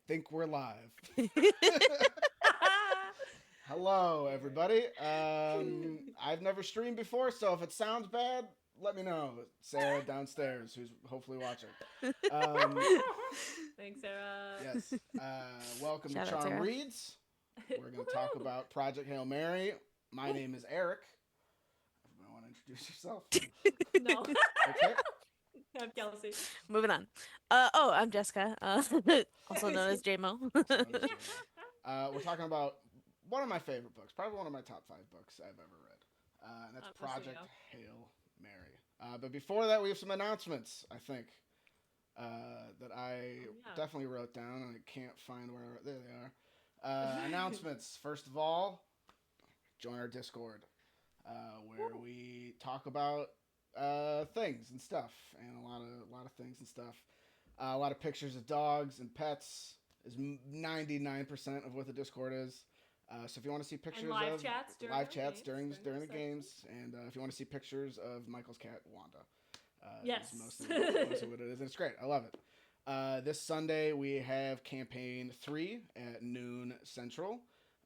think we're live. Hello, everybody. I've never streamed before, so if it sounds bad, let me know. Sarah downstairs, who's hopefully watching. Um, Thanks, Sarah. yes. Welcome to Shout out, Charm Sarah. Reads. We're going to talk about Project Hail Mary. My name is Eric. Everybody want to introduce yourself? No. Okay. I'm Kelsey. Moving on. I'm Jessica, also known as JMO. Also known as J-Mo. We're talking about one of my favorite books, probably one of my top 5 books I've ever read. And that's Honestly, Project yeah. Hail Mary. But before that, we have some announcements, I think, that I Oh, yeah. definitely wrote down, and I can't find where I wrote. There they are. Announcements. First of all, join our Discord, where we talk about things and stuff, and a lot of things and stuff. A lot of pictures of dogs and pets is 99% of what the Discord is. So if you want to see And pictures live of chats during live our chats games, during the sessions. games, and if you want to see pictures of Michael's cat Wanda, Yes. is mostly what it is, and it's great. I love it. This Sunday we have campaign 3 at noon Central,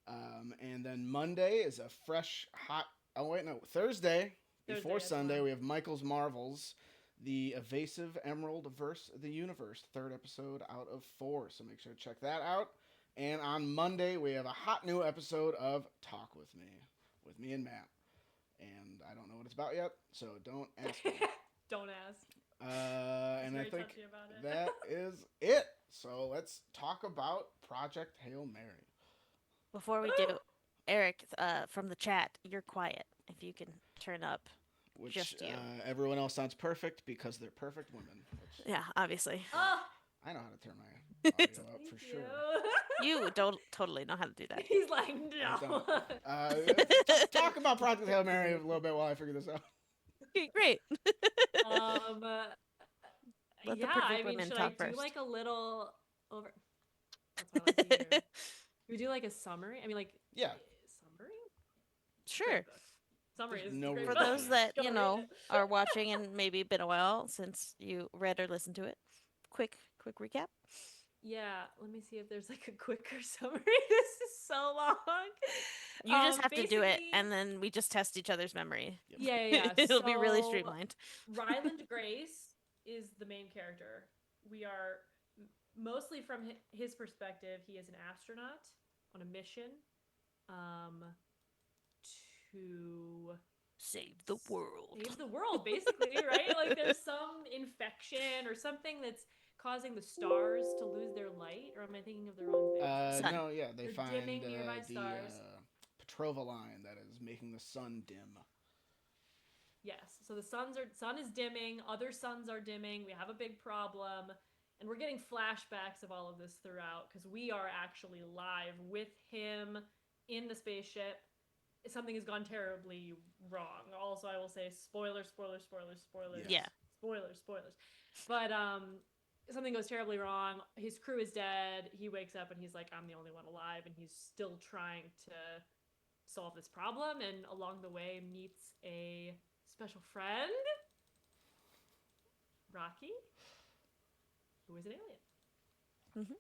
and then Monday is a fresh hot. Oh wait, no, Thursday before Thursday, Sunday tomorrow. we have Michael's Marvels, the Evasive Emerald verse the Universe, third episode out of 4. So make sure to check that out. And on Monday we have a hot new episode of Talk with me and Matt. And I don't know what it's about yet, so don't ask me. Don't ask. He's And I very think touchy about it. that is it. So let's talk about Project Hail Mary. Before we do, Eric, from the chat, you're quiet. If you can turn up Which just you. everyone else sounds perfect because they're perfect women. Which Yeah, obviously. Oh, I know how to turn my audio up for thank sure. you. You don't totally know how to do that. He's like, I don't. no. Talk about Project Hail Mary a little bit while I figure this out. Okay, great. um, Let the yeah, I perfect mean, women should I talk do first. like a little over? That's what I like to hear. Should we do like a summary? I mean, like, Yeah. summary? Sure. Great book. Summary There's is no a great For real book. those summary. that, Go read it. are watching and maybe been a while since you read or listened to it, quick recap. Yeah, let me see if there's like a quicker summary. This is so long. You just have to do it, Basically, and then we just test each other's memory. Yep. yeah. It'll be really So streamlined. Ryland Grace is the main character. We are mostly from his perspective. He is an astronaut on a mission um, to Save the world. save the world, basically, right? Like there's some infection or something that's causing the stars to lose their light, or am I thinking of the wrong thing? Sun. No, yeah, they They're find dimming nearby the stars. Petrova line that is making the sun dim. Yes. So the sun is dimming, other suns are dimming. We have a big problem, and we're getting flashbacks of all of this throughout because we are actually live with him in the spaceship. Something has gone terribly wrong. Also, I will say spoilers. Yes. Yeah. Spoilers. But something goes terribly wrong. His crew is dead. He wakes up and he's like, I'm the only one alive, and he's still trying to solve this problem, and along the way meets a special friend, Rocky, who is an alien. Mhm.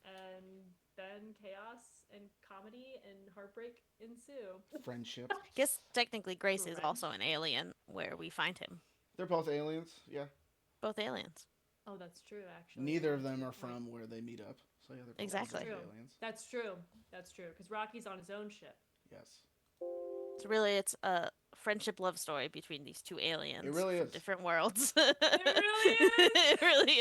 And then chaos and comedy and heartbreak ensue. Friendship. I guess technically Grace is Right. also an alien where we find him. They're both aliens. Yeah. Both aliens. Oh, that's true, actually. Neither of That's a them good are point. from where they meet up. So yeah, they're both Exactly. both True. aliens. That's true. That's true. Because Rocky's on his own ship. Yes. So really it's a friendship love story between these two aliens It really from is. different worlds. It really is. It really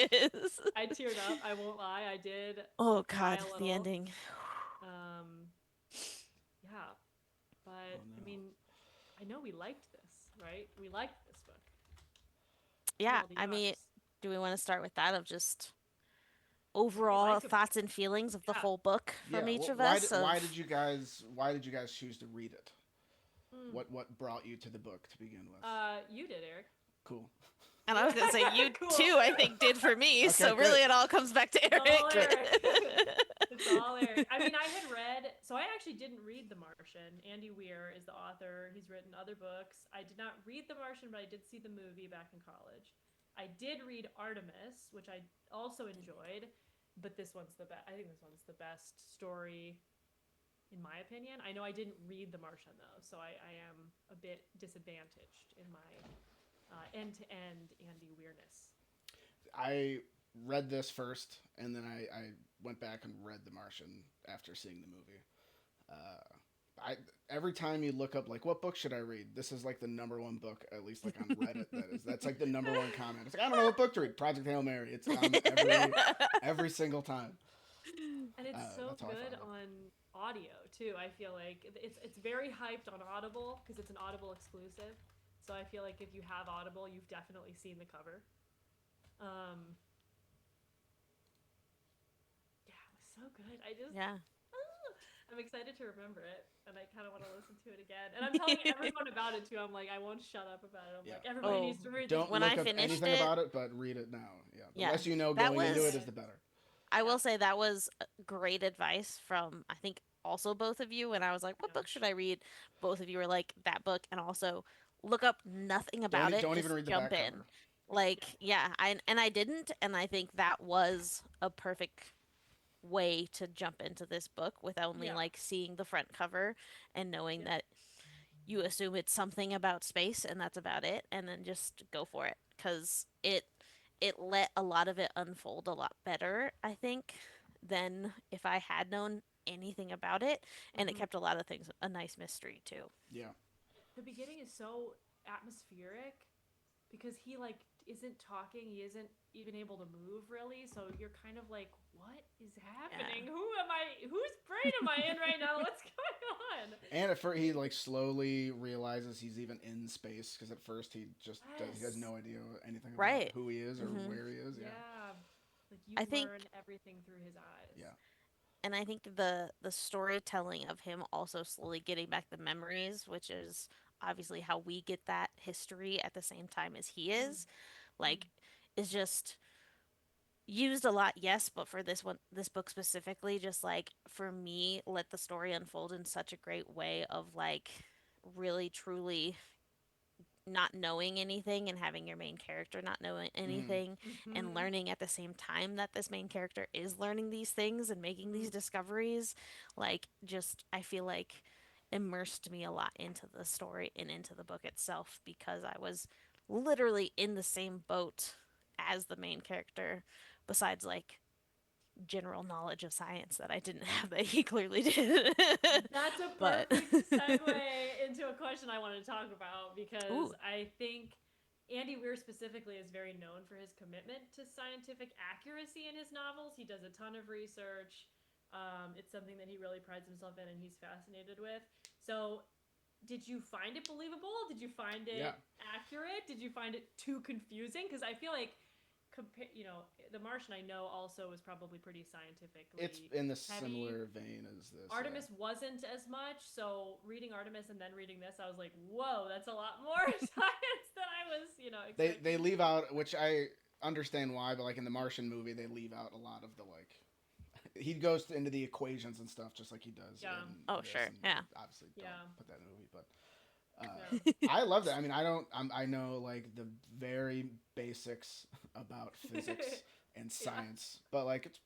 is. I teared up. I won't lie. I did Oh cry God, a the little. ending. Um, yeah, but Oh, no. I mean, I know we liked this, right? We liked this book. Yeah, All the I mean, odds. do we want to start with that of just What do we overall like about thoughts and feelings of the it? whole book from Yeah. each of Why us? did why did Of you guys why did you guys choose to read it? Yeah. What brought you to the book to begin with? You did, Eric. Cool. and I was gonna say you Cool. too. I think did for me. Okay, So great. really, it all comes back to It's all Eric. Eric. It's all Eric. I mean, I had read, so I actually didn't read The Martian. Andy Weir is the author. He's written other books. I did not read The Martian, but I did see the movie back in college. I did read Artemis, which I also enjoyed. but this one's the best. I think this one's the best story in my opinion. I know I didn't read The Martian though, so I am a bit disadvantaged in my end-to-end Andy Weirness. I read this first, and then I went back and read The Martian after seeing the movie. I every time you look up like what book should I read, this is like the number one book, at least like on Reddit. That's like the number one comment. It's like I don't know what book to read. Project Hail Mary. It's on every single time. And it's so That's how I good found on audio too. I feel like it's very hyped on Audible because it's an Audible exclusive. So I feel like if you have Audible, you've definitely seen the cover. Yeah, it was so good. I just Yeah. I'm excited to remember it, and I kind of want to listen to it again. And I'm telling everyone about it too. I'm like, I won't shut up about it. I'm Yeah. like, everybody Oh, needs to read this. Don't when look I up finished anything it, about it, but read it now. Yeah. The yeah, less you know that going into it was, is the better. I Yeah. will say that was great advice from, I think, also both of you. When I was like, what Yeah. book should I read? Both of you were like, that book. And also, look up nothing about it. Don't even Just read the jump back in. cover. Like, Yeah. yeah, I didn't. And I think that was a perfect way to jump into this book with only Yeah. like seeing the front cover and knowing Yeah. that you assume it's something about space and that's about it, and then just go for it because it let a lot of it unfold a lot better, I think, than if I had known anything about it, and it Mm-hmm. kept a lot of things a nice mystery too. Yeah. The beginning is so atmospheric because he like isn't talking, he isn't even able to move really, so you're kind of like, what is happening? Yeah. Whose brain am I in right now? What's going on? And at first, he like slowly realizes he's even in space because at first he has Yes. no idea anything about Right. who he is or Hmm. where he is. Yeah, Yeah. Like you I think, learn everything through his eyes. yeah, and I think the storytelling of him also slowly getting back the memories, which is obviously how we get that history at the same time as he Mm, is, mm, like, is just used a lot, yes, but for this book specifically, just like for me, let the story unfold in such a great way of like really truly not knowing anything and having your main character not knowing mm-hmm. anything, and mm-hmm. learning at the same time that this main character is learning these things and making Mm-hmm. these discoveries. Like, just, I feel like immersed me a lot into the story and into the book itself because I was literally in the same boat as the main character, besides like general knowledge of science that I didn't have that he clearly did. That's a But perfect segue into a question I want to talk about because ooh, I think Andy Weir specifically is very known for his commitment to scientific accuracy in his novels. He does a ton of research. It's something that he really prides himself in and he's fascinated with. So, did you find it believable? Did you find Yeah. it accurate? Did you find it too confusing? Because I feel like The Martian I know also was probably pretty scientifically It's in the heavy. similar vein as this. Artemis wasn't as much, so reading Artemis and then reading this, I was like, whoa, that's a lot more science than I was, They expecting. leave out, which I understand why, but like in the Martian movie, they leave out a lot of the like. He goes into the equations and stuff just like he does Yeah, in oh this, sure, and yeah. they obviously don't yeah, put that in the movie, but yeah, I love that. I mean, I know like the very basics about physics and yeah, science, but like it's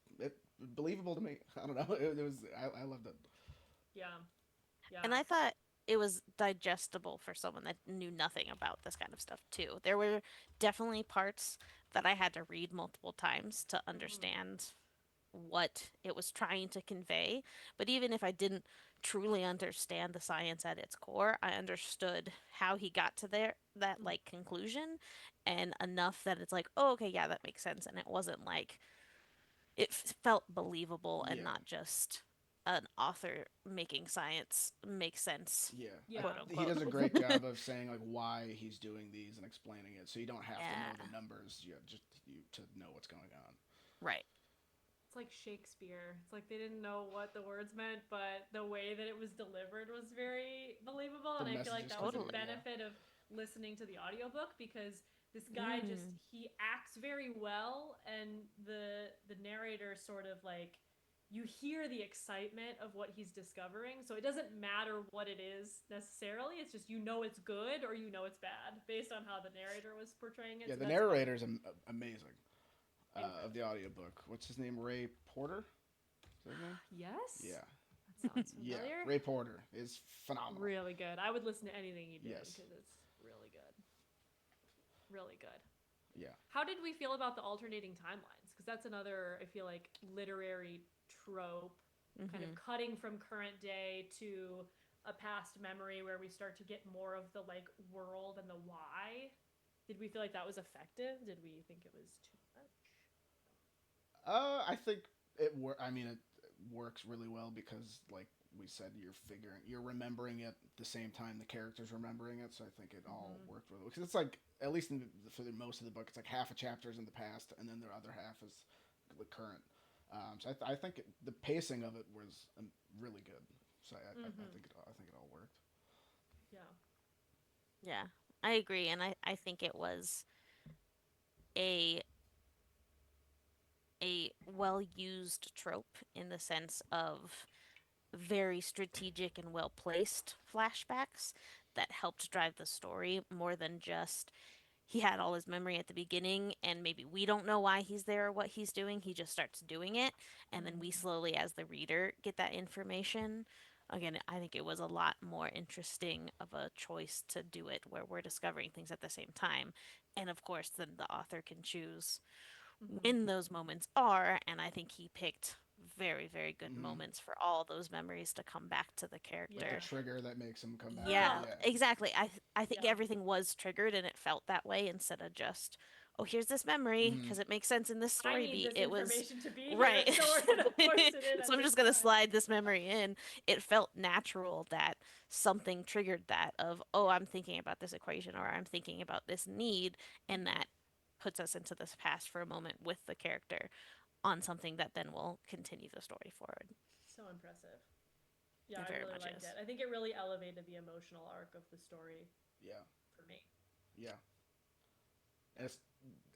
believable to me. I don't know. It was I loved it. yeah, And yeah. I thought it was digestible for someone that knew nothing about this kind of stuff too. There were definitely parts that I had to read multiple times to Mm-hmm. understand what it was trying to convey. But even if I didn't truly understand the science at its core, I understood how he got to that Mm-hmm. like conclusion, and enough that it's like, oh, okay, yeah, that makes sense. And it wasn't like, felt believable and Yeah, not just an author making science make sense, yeah. quote Yeah, He unquote. does a great job of saying like why he's doing these and explaining it, so you don't have to know Yeah, the numbers. You have just you to know what's going on. right. it's like Shakespeare. It's like they didn't know what the words meant, but the way that it was delivered was very believable. The And I feel like messages that was a Totally. conveyed. Yeah. benefit of listening to the audiobook because this guy just Mm. he acts very well and the narrator sort of like you hear the excitement of what he's discovering. So it doesn't matter what it is necessarily. It's just it's good or it's bad based on how the narrator was portraying it. Yeah, So the that's fun. narrator's amazing. of the audiobook. What's his name? Ray Porter? Is that his name? Yes? Yeah. That sounds Yeah. familiar. Ray Porter is phenomenal. Really good. I would listen to anything he did Yes. because it's really good. Really good. Yeah. How did we feel about the alternating timelines? Because that's another, I feel like, literary trope, kind of Mm-hmm. cutting from current day to a past memory where we start to get more of the like world and the why. Did we feel like that was effective? Did we think it was too much? I think I mean, it works really well because, like we said, you're remembering it the same time the character's remembering it. So I think it all Mm-hmm. worked really well because it's like at least for most of the book, it's like half a chapter is in the past and then the other half is the current. So I think the pacing of it was really good. So Mm-hmm. I think it all worked. Yeah. Yeah, I agree, and I think it was a well used trope in the sense of very strategic and well placed flashbacks that helped drive the story more than just he had all his memory at the beginning and maybe we don't know why he's there or what he's doing. He just starts doing it. And then we Mm-hmm. slowly, as the reader, get that information. Again, I think it was a lot more interesting of a choice to do it where we're discovering things at the same time. And of course, then the author can choose Mm-hmm. when those moments are. And I think he picked very, very good Hmm. moments for all those memories to come back to the Like the Yeah. character. trigger that makes him come back. Yeah, Yeah. exactly. I think Yeah. everything was triggered and it felt that way instead of just, oh, here's this memory Hmm. because it makes sense in this I story need beat. this It was information to be here, right. so we're gonna force it in So at I'm this just gonna time. slide this memory in. It felt natural that something triggered that of, oh, Yeah. I'm thinking about this equation or I'm thinking about this need, and Mm-hmm. that puts us into this past for a moment with the character on something that then will continue the story forward. So impressive. Yeah, It I very really much liked is. it. I think it really elevated the emotional arc of the story Yeah. for me. Yeah. And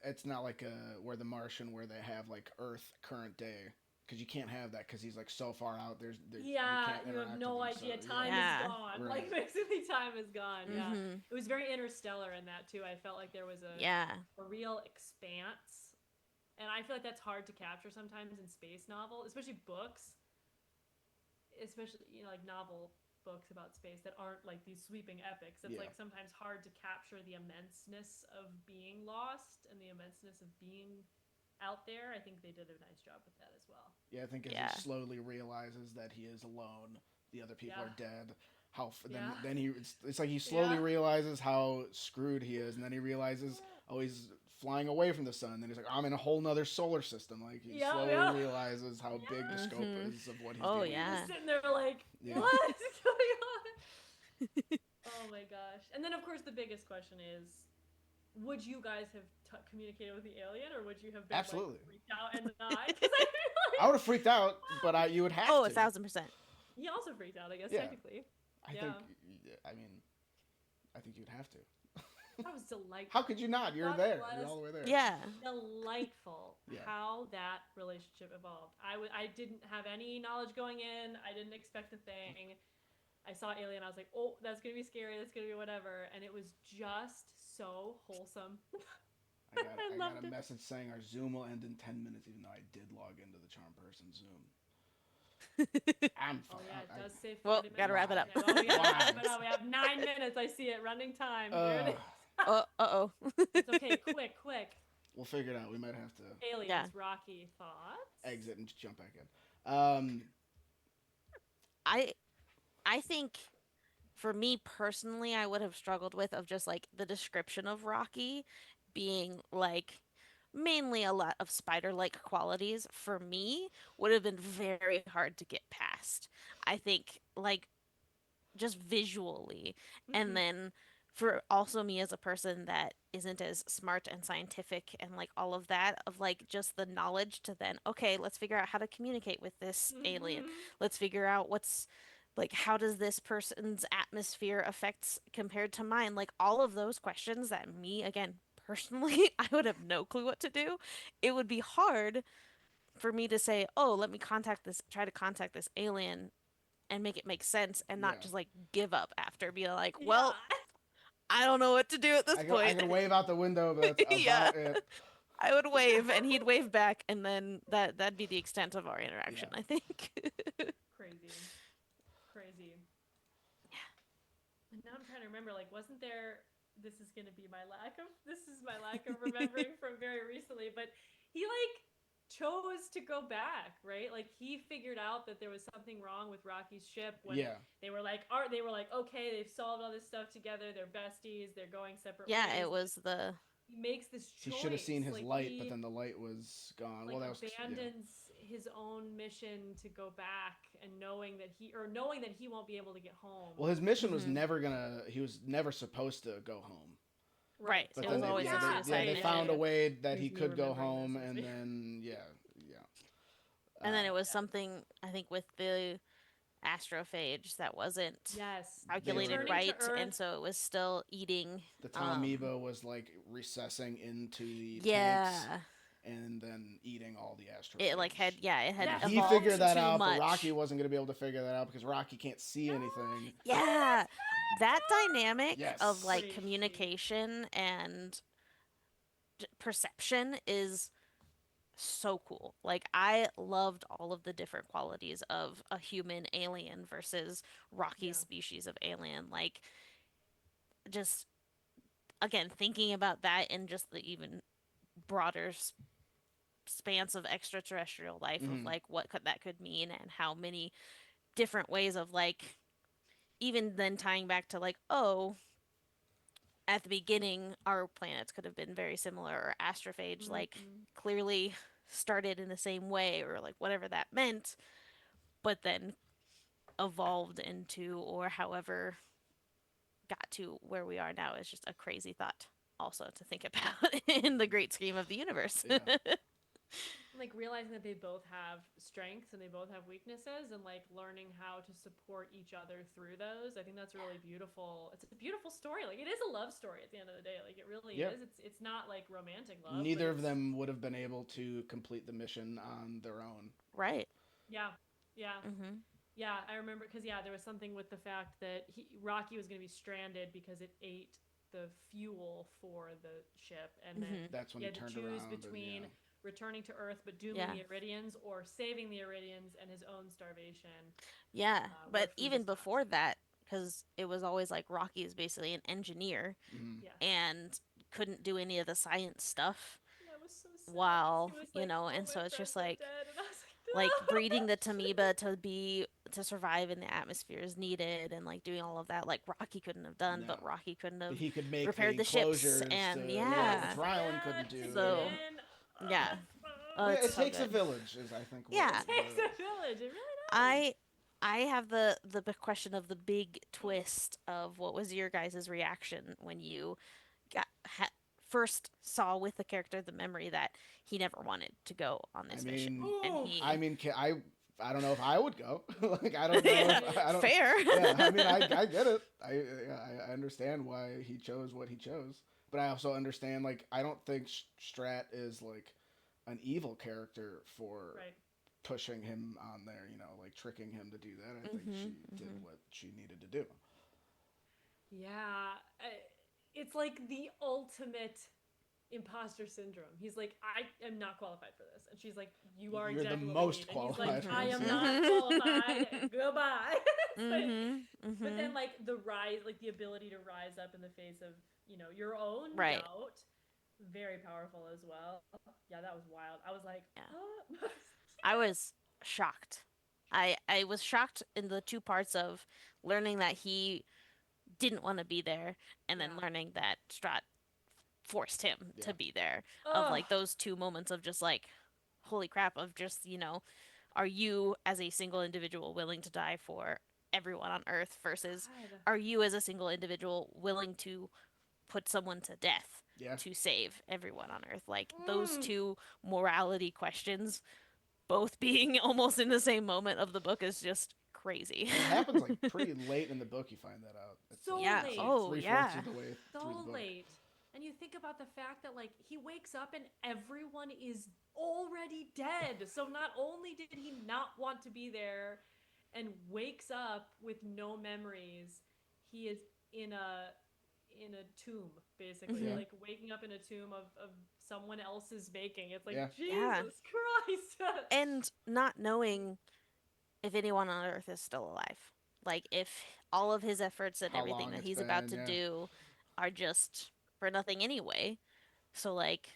it's not like where the Martian where they have like Earth current day because you can't have that because he's like so far out. You Yeah, can't you have interact with no him. So idea. yeah, Time is Yeah. gone. right. Like basically, time is gone. Yeah, Mm-hmm. it was very interstellar in that too. I felt like there was Yeah. a real expanse, and I feel like that's hard to capture sometimes in space novel, especially books, especially like novel books about space that aren't like these sweeping epics. It's Yeah. like sometimes hard to capture the immenseness of being lost and the immenseness of being out there. I think they did a nice job with that as well. Yeah, I think as he Yeah. slowly realizes that he is alone, the other people Yeah. are dead. Yeah. Then it's like he slowly Yeah. realizes how screwed he is, and then he realizes, oh, he's flying away from the sun. Then he's like, I'm in a whole nother solar system. Like he Yeah. slowly Yeah. realizes how big the scope Mm-hmm. is of what he's Oh, dealing You're with. just yeah. sitting there like, Yeah. what is going on? Oh my gosh. And then, of course, the biggest question is would you guys have communicated with the alien or would you have been like Absolutely. freaked out and died? Because I feel I like, would have freaked out, but what? you would have Oh, a to. thousand percent. He also freaked out, I guess, Yeah, technically. I think. Yeah. I mean, I think you'd have to. That was How delightful. could you I not? You're thought it there. You're was all the way there. Yeah. delightful Yeah. how that relationship evolved. I didn't have any knowledge going in. I didn't expect a thing. I saw Alien. I was like, oh, that's gonna be scary. That's gonna be whatever. And it was just so wholesome. I I got loved a it. message saying our Zoom will end in 10 minutes, even though I did log into the Charm Person Zoom. I'm Oh fine. yeah, it does say Well, 40 gotta minutes. wrap it Why? up. Okay, well we gotta Why? wrap it up. We have 9 minutes. I see it. Running time. There it Uh, is. Oh. It's okay. Quick, quick. we'll figure it out. We might have to Yeah. Aliens. Rocky thoughts. exit and just jump back in. I I think for me personally, I would have struggled with of just like the description of Rocky being like mainly a lot of spider-like qualities for me would have been very hard to get past. I think like just visually. And Mm-hmm. then for also me as a person that isn't as smart and scientific and like all of that of like just the knowledge to then okay, let's figure out how to communicate with this alien. Mm-hmm. Let's figure out what's like how does this person's atmosphere affect compared to mine? Like all of those questions that me again personally I would have no clue what to do. It would be hard for me to say, "Oh, let me contact this try to contact this alien and make it make sense and not yeah. just like give up after being like, Yeah. well, I don't know what to do at this I point." can wave out the window, but that's Yeah. about it. I would wave and he'd wave back, and then that'd be the extent of our interaction, Yeah. I think. Crazy. Crazy. And now I'm trying to remember, like, wasn't there, this is my lack of remembering from very recently, but he, like, chose to go back, right? Like, he figured out that there was something wrong with Rocky's ship when Yeah. they were like, okay, they've solved all this stuff together, they're besties, they're going separate Yeah, ways. it was the He makes this He should have seen choice, his like, light, but he then the light was gone. like Well, that was abandons his own mission to go back, and knowing that he won't be able to get home. Well, his mission was Mhm. never gonna. He was never supposed to go home. right. But It then was always a suicide they mission. found a way that he Here's me could go remembering home, this as and me. then And then it was Yeah. something, I think, with the astrophage that wasn't Yes, calculated were- returning to right, and Earth. so it was still eating. the Talmiba was like recessing into the tanks Yeah, and then eating all the astrophages. it like had it had Yeah. He evolved figured that too out, much. but Rocky wasn't going to be able to figure that out because Rocky can't see anything. Yeah, that dynamic Yes. of like Crazy. communication and perception is so cool. Like I loved all of the different qualities of a human alien versus Rocky's Yeah. species of alien. Like just again thinking about that in just the even broader spans of extraterrestrial life of Mhm. like what that could mean and how many different ways of like even then tying back to like oh at the beginning our planets could have been very similar or astrophage like Mhm. clearly started in the same way or like whatever that meant but then evolved into or however got to where we are now is just a crazy thought also to think about in the great scheme of the universe. Yeah. Like realizing that they both have strengths and they both have weaknesses, and like learning how to support each other through those. I think that's really beautiful. It's a beautiful story. Like it is a love story at the end of the day. Like it really Yep. is. It's not like romantic love. Neither but of them would have been able to complete the mission on their own. Right. Yeah. Yeah. Mm-hmm. Yeah, I remember because there was something with the fact that Rocky was going to be stranded because it ate the fuel for the ship, and then Mm-hmm. That's when he he had to turned choose around. between returning to Earth but dooming Yeah. the Iridians, or saving the Iridians and his own starvation. Yeah, Where but food even is not before cheap. that, because it was always like Rocky is basically an engineer Mhm. Yes. and couldn't do any of the science stuff That was so sad. while, He was you like, know, all and my so it's friends just are like dead, and I was breeding the like, Tamiba to survive in the atmosphere is needed and like doing all of that like Rocky couldn't have done, No. but Rocky couldn't But have he could make repaired the the ships enclosures and to, yeah. which Rylan couldn't yes, do. So, again. yeah. Oh, Well, it's it so takes a good. village, is I think. What Yeah. It takes a village. It really does. I have the big question of the big twist of what was your guys' reaction when you got first saw with the character the memory that he never wanted to go on I this mission mean, and Ooh. he I mean, I don't know if I would go. Like, I don't know. If, I don't. fair. Yeah, I mean, I get it. I understand why he chose what he chose, but I also understand like I don't think Strat is like an evil character for Right. pushing him on there. You know, like tricking him to do that. I think Mhm, she did mhm. what she needed to do. Yeah. It's like the ultimate imposter syndrome. He's like, I am not qualified for this. And she's like, you are You're the exactly what we most need. And he's like, qualified for I this, am yeah. not qualified. Goodbye. Mhm. But then Mhm. like the rise, like the ability to rise up in the face of, your own Right. doubt, very powerful as well. Yeah, that was wild. I was like, Yeah. huh? I was shocked. I was shocked in the two parts of learning that he didn't want to be there and then Yeah. learning that Strat forced him Yeah. to be there. Of Ugh. like those two moments of just like holy crap of just, are you as a single individual willing to die for everyone on earth versus God. are you as a single individual willing to put someone to death Yeah. to save everyone on earth? Like those Mm. two morality questions both being almost in the same moment of the book is just crazy. And it happens like pretty late in the book. You find that out. It's So like, Yeah. late. like Oh, 3/4 yeah. of the way through the So book. late. And you think about the fact that like he wakes up and everyone is already dead. So not only did he not want to be there and wakes up with no memories, he is in a tomb basically, Yeah. like waking up in a tomb of someone else's making. It's like Yeah. Yeah. Jesus Christ. And not knowing if anyone on Earth is still alive. Like, if all of his efforts and How everything long that it's he's about been, to yeah. do are just for nothing anyway. So, like,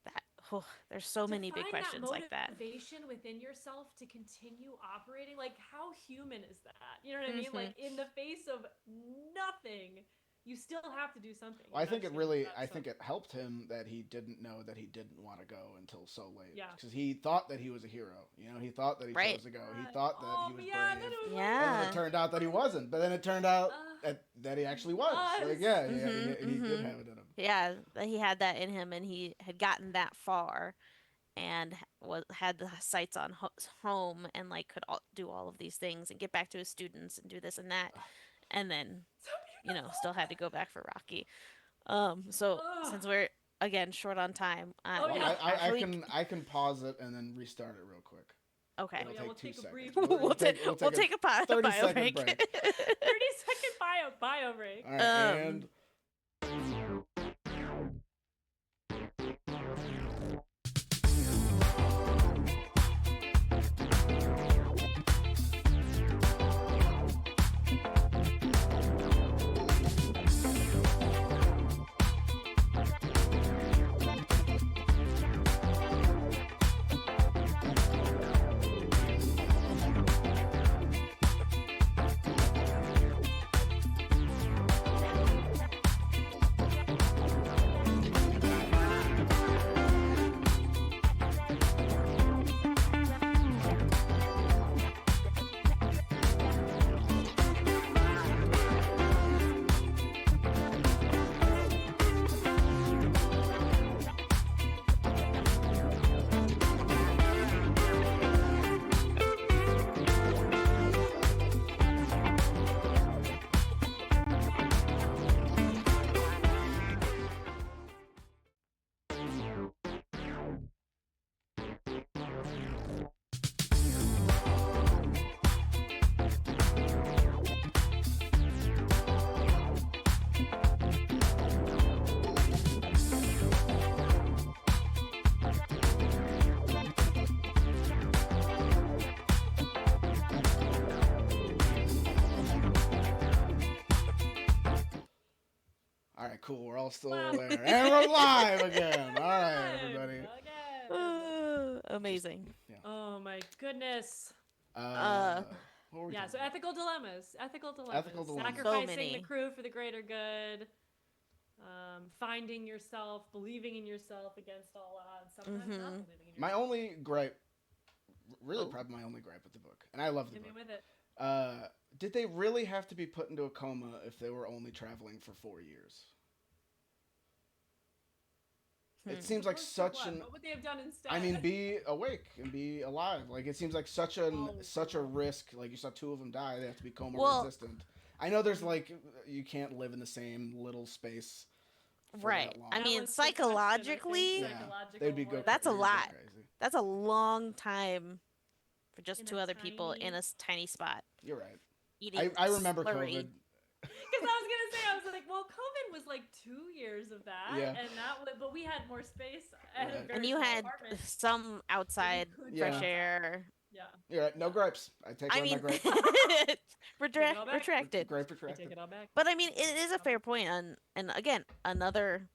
that, oh, there's so To many big find that questions like that. motivation within yourself to continue operating, like how human is that? You know what I mean? Mm-hmm. Like in the face of nothing, you still have to do something. Well, You're not just gonna give up. I So think it helped him that he didn't know that he didn't want to go until so late. yeah. Because he thought that he was a hero. You know, he thought that he Right. chose to go. He thought that Oh he was yeah, then brave. it was like And then it Yeah. turned out that he wasn't. But then it turned out uh, that he actually he was. Like, was. yeah, Mm-hmm. he did Mm-hmm. have it in him. Yeah, that he had that in him, and he had gotten that far, and was had the sights on home, and like could do all of these things and get back to his students and do this and that, and then So still beautiful. had to go back for Rocky. So Ugh. since we're again short on time, Oh let yeah. me actually I can pause it and then restart it real quick. okay. Oh It'll yeah, we'll take two take a seconds. brief We'll take a 30-second break. break. 30-second bio break. All right, um and all right, cool. We're all still Wow. there, and we're live again. All right, Live everybody. again. amazing. Yeah. Oh my goodness. Uh, What were we Yeah, talking so about? ethical dilemmas. Ethical dilemmas. Ethical dilemmas. So Sacrificing the many. crew for the greater good. Finding yourself, believing in yourself against all odds. Sometimes not Mhm. believing in My yourself. only gripe, really Oh. probably my only gripe with the book, and I love the Hit me book. with it. Did they really have to be put into a coma if they were only traveling for 4 years? It seems like Opposed to such what? an What would they have done instead? I mean, be awake and be alive. Like it seems like such a Oh, such a wow. risk. Like you saw two of them die; they have to be coma Well, resistant. I know there's like you can't live in the same little space for right. that long. I That mean, was the question, I think. psychologically, Yeah, Psychological they'd be go. that's a They'd go lot. crazy. That's a long time for just In two a other people in tiny. a tiny spot You're right. eating I remember slurry. COVID. Because I was gonna say, I was like, well, COVID was like 2 years of that, Yeah. and that was, but we had more space Right. and a And very you small had apartment, some so we outside could Yeah. go fresh outside. air. Yeah, You're right. No yeah. gripes. I take I away my mean, gripe. Take it all back. retracted. Gripe I take retracted. it all back. But I mean, I it take is it a all fair back. point and again, another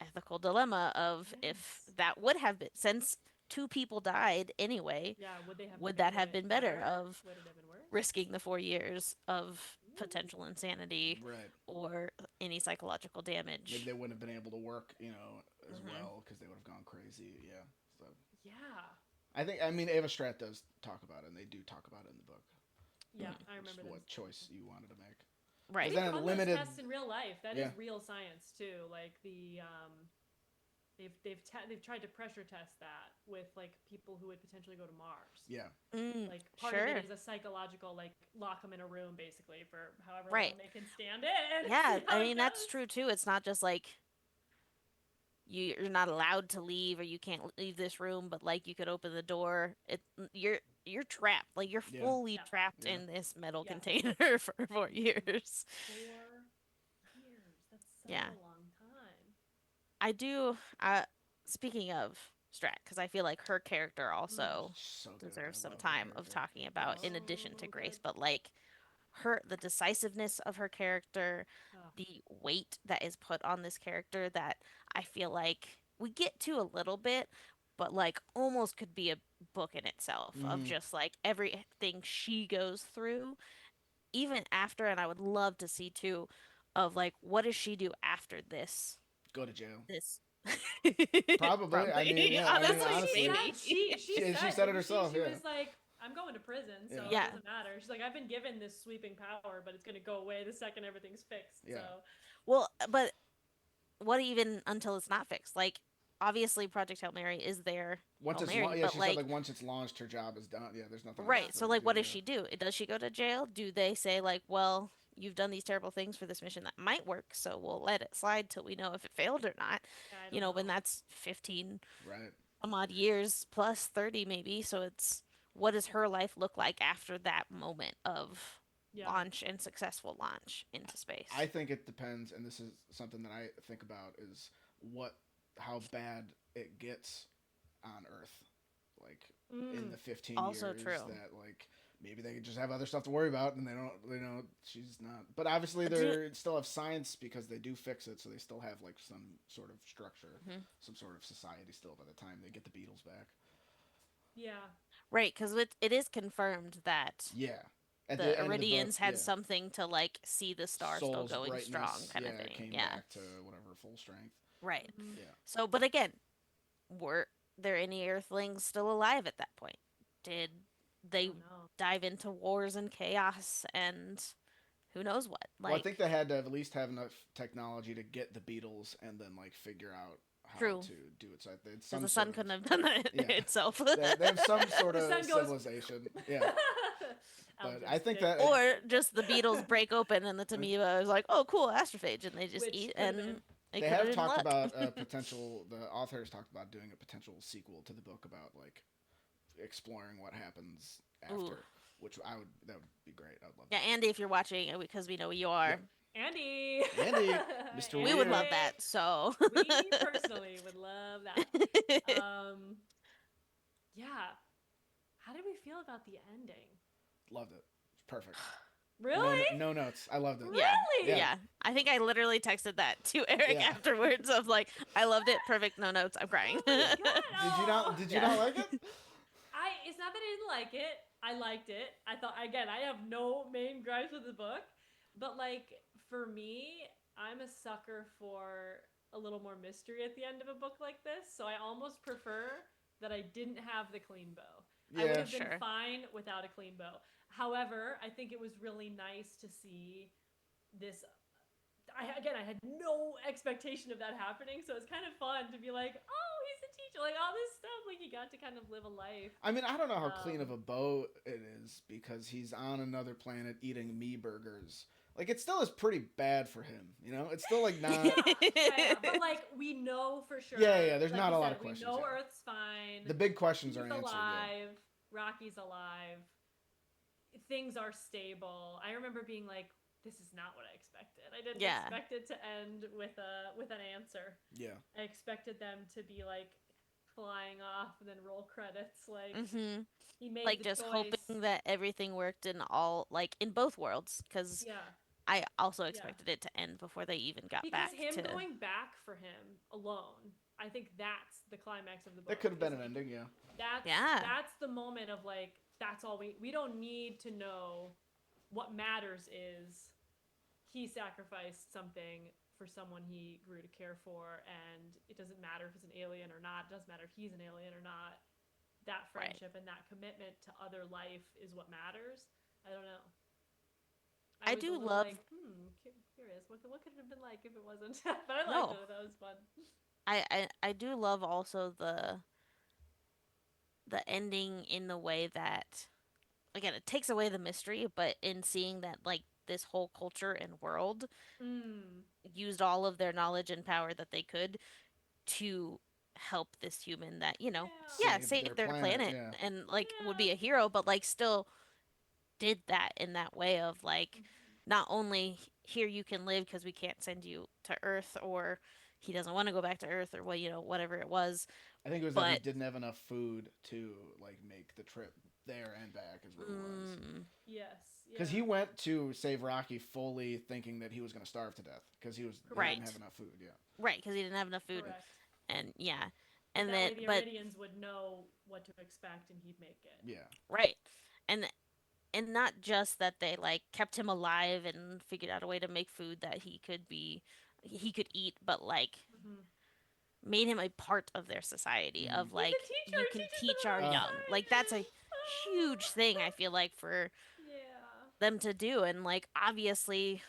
ethical dilemma of if Yes. that would have been since two people died anyway, Yeah. Would they have would been that able have to been better better? of Would it have been worse? risking the 4 years of Ooh. potential insanity Right. or any psychological Maybe damage? they wouldn't have been able to work, as Mhm. well because they would have gone crazy. Yeah. So Yeah. I mean, Ava Strat does talk about it, and they do talk about it in the book. Yeah. Mhm. I remember Just what this. choice you wanted to make. Right. They've then run limited- those tests in real life. That Yeah. is real science too. Like they've tried to pressure test that with like people who would potentially go to Mars. Yeah. Like part sure. of it is a psychological, like lock them in a room basically for however Right. long they can stand it. And Yeah, see how I it mean that's goes. true too. It's not just like you're not allowed to leave or you can't leave this room, but like you could open the door. You're trapped. Like you're Yeah. fully Yeah. trapped Yeah. in this metal Yeah. container for 4 years. 4 years. That's such Yeah. a long time. I do speaking of Strat, because I feel like her character Mm. also So good. deserves I some love her time of character. talking about, Yes. in addition to So Grace. good. But like the decisiveness of her character, Oh. the weight that is put on this character that I feel like we get to a little bit, but like almost could be a book in itself of Mm-hmm. just like everything she goes through, even after. And I would love to see too, of like what does she do after Go to jail. this Probably. I mean, probably, yeah. I mean, That's what honestly, she honestly, said. maybe. She she said, said it didn't she? herself. She Yeah. was like, "I'm going to prison, so Yeah. it Yeah. doesn't matter." She's like, "I've been given this sweeping power, but it's going to go away the second everything's fixed." So, Yeah. Well, but what even until it's not fixed? Like, obviously, Project Hail Mary is there, Once Hail it's Mary, yeah, but she said like, like once it's launched, her job is done. Yeah. There's nothing else yeah, right. for So, her to like, do. what does Yeah. she do? Does she go to jail? Do they say, like, well, you've done these terrible things for this mission that might work, so we'll let it slide till we know if it failed or not? I You don't know, when know. that's 15 Right. some odd years plus 30 maybe. So, it's what does her life look like after that moment of Yeah. launch and successful launch into I space? think it depends, and this is something that I think about is what how bad it gets on Earth, like in Mm. the 15 Also years true. that like maybe they just have other stuff to worry about and they don't she's not, but obviously Do, they still have science because they do fix it, so they still have like some sort of structure, mhm. some sort of society still by the time they get the Beatles back. Yeah. Right, because it is confirmed that Yeah, at the the end of the book, Iridians had yeah, something to like see the star still Soul's going strong brightness, kind of yeah, thing. came Yeah. back to whatever full strength. Right. Mm-hmm. Yeah. So, but again, were there any Earthlings still alive at that point? Did I they don't know. dive into wars and chaos and who knows what? Well, I think Like, they had to at least have enough technology to get the Beatles and then like figure out how true, to do it. So it's because some the sort sun of couldn't have done that yeah. itself. They have some sort The of sun goes. civilization. Yeah, but I Eldritch think dick. that Or just the beetles break open and the uh, Tamiba is like, oh, cool, astrophage, and they just Which eat, could have been. and they they could have have been talked luck. about a potential. The authors talked about doing a potential sequel to the book about like exploring what happens Ooh. after, which I would that would be great. I would love Yeah, that. Andy, if you're watching, because we know you are, Yep, Andy. Andy, Mr. we would Weir, love Andy. that. So, We personally would love that. Um, yeah. How did we feel about the ending? loved it. It's perfect. No, Really? no notes. I loved it. yeah, Yeah, Really? yeah. I think I literally texted that to Eric yeah. afterwards of like, I loved it, perfect, no notes, I'm crying. Oh my god. Did you Oh. not? Did you Yeah. not like it? It's not that I didn't like it. I liked it. I thought again, I have no main gripes with the book, but like for me, I'm a sucker for a little more mystery at the end of a book like this, so I almost prefer that I didn't have the clean bow. I would Yeah, have been Sure. fine without a clean bow. However, I think it was really nice to see this. I had no expectation of that happening, so it's kind of fun to be like, oh, he's a teacher, like all this stuff, like he got to kind of live a life. I mean, I don't know how clean of Um, a bow it is because he's on another planet eating me burgers. Like, it still is pretty bad for him, you know? It's still, like, not. yeah, but like we know for sure. Yeah, yeah, there's Like not you a lot said, of we questions, know yeah. Earth's fine. The big questions are He's answered, yeah. alive. Rocky's alive. Things are stable. I remember being like, "This is not what I expected. I didn't Yeah. expect it to end with an answer. Yeah. I expected them to be like flying off and then roll credits. Like hmm he made Like the just choice. hoping that everything worked in all, like in both worlds, because Yeah, I also yeah. expected it to end before they even got Because back him to. going back for him alone, I think that's the climax of the That book. could have Is been an like ending, yeah. Yeah. that's the moment of like that's all we don't need to know. What matters is he sacrificed something for someone he grew to care for, and it doesn't matter if it's an alien or not. It doesn't matter if he's an alien or not. That Right. friendship and that commitment to other life is what matters. I don't know. I I was a do little love. like, curious. What could it have been like if it wasn't? But I liked No. it. That was fun. I do love also the ending in the way that, again, it takes away the mystery, but in seeing that like this whole culture and world Mm. used all of their knowledge and power that they could to help this human that, Yeah. yeah, Save their saved their planet, planet yeah. and like would Yeah. be a hero, but like still did that in that way of like Mhm. not only here you can live because we can't send you to Earth, or he doesn't want to go back to Earth or what, whatever it was. I think it was that he But didn't have enough food to like make the trip there and back. Is what it was. Yes. Because Yeah. he went to save Rocky fully thinking that he was going to starve to death because he didn't right, have enough food. Yeah. right, because he didn't have enough food, Correct. and yeah, But and that then way the but Iridians would know what to expect and he'd make it. Yeah. right, and not just that they like kept him alive and figured out a way to make food that he could eat, but like Hmm. made him a part of their society Mm. of He's a like teacher. you He can teaches them teach our about Uh, young. Like that's a science. huge thing I feel like for Yeah. them to do, and like obviously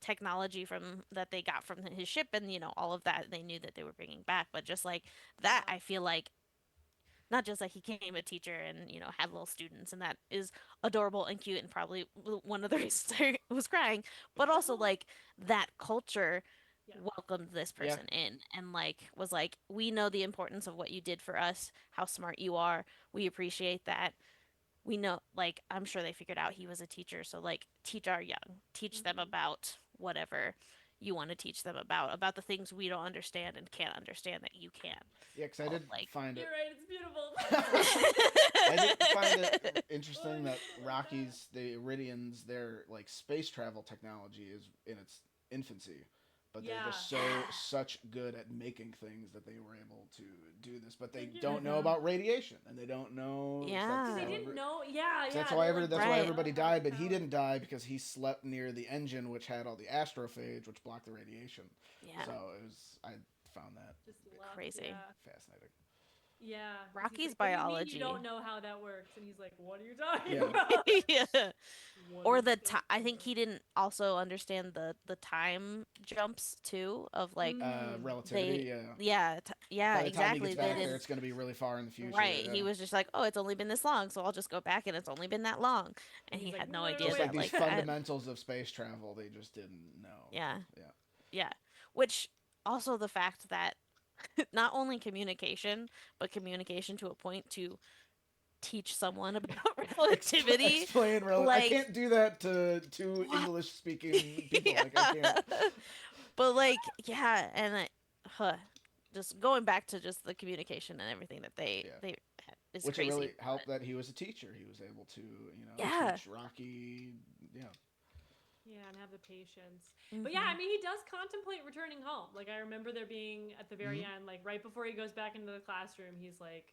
technology from that they got from his ship and all of that they knew that they were bringing back, but just like that Yeah. I feel like not just like he became a teacher and had little students, and that is adorable and cute and probably one of the reasons I was crying, but also like that culture Yeah. welcomed this yeah. person in and like was like, we know the importance of what you did for us, how smart you are, we appreciate that, we know, like I'm sure they figured out he was a teacher, so like teach our young, teach them Hmm. about whatever you want to teach them about the things we don't understand and can't understand that you can. Yeah. Because I Of did like find You're it. right. It's beautiful. I did find it Oh, I interesting that forgot about that. Rocky's the Iridians their like space travel technology is in its infancy, but they're Yeah. just Yeah. such good at making things that they were able to do this. But they Thank you. don't know Mhm. about radiation, and they don't know that's Because they Yeah. how didn't every, know. Yeah, so yeah. They like that's didn't why Right. everybody know how died. it's But he powered. didn't die because he slept near the engine, which had all the astrophage, which blocked the radiation. Yeah. So it was I found that Just left. Crazy. Yeah. fascinating. Yeah. Because he's Rocky's like, "What do you mean you biology. don't know how that works?" And he's like, "What are you talking Yeah. about?" Yeah. What Or is the so time. I think funny? he didn't also understand the time jumps too of like Relativity, they yeah. yeah, By yeah, the time he gets exactly. They back there, didn't it's Yes. going to be really far in the future. right. He Yeah. was just like, "Oh, it's only been this long, so I'll just go back and it's only been that long." And And he he's like, had no "No, idea Just wait like a that these like minute." fundamentals of space travel, they just didn't know. yeah. Yeah. Yeah. Which also the fact that not only communication, but communication to a point to teach someone about relativity. Explain. I Like, can't do that to two what? English speaking people. Like I Yeah. can't. But, like, yeah, and huh, just going back to just the communication and everything that Yeah. they had is Which it crazy. really But helped that he was a teacher. He was able to, yeah. teach Rocky. Yeah. Yeah, and have the patience. But yeah, I Hmm. mean, he does contemplate returning home. Like, I remember there being at the very Hmm. end, like right before he goes back into the classroom, he's like,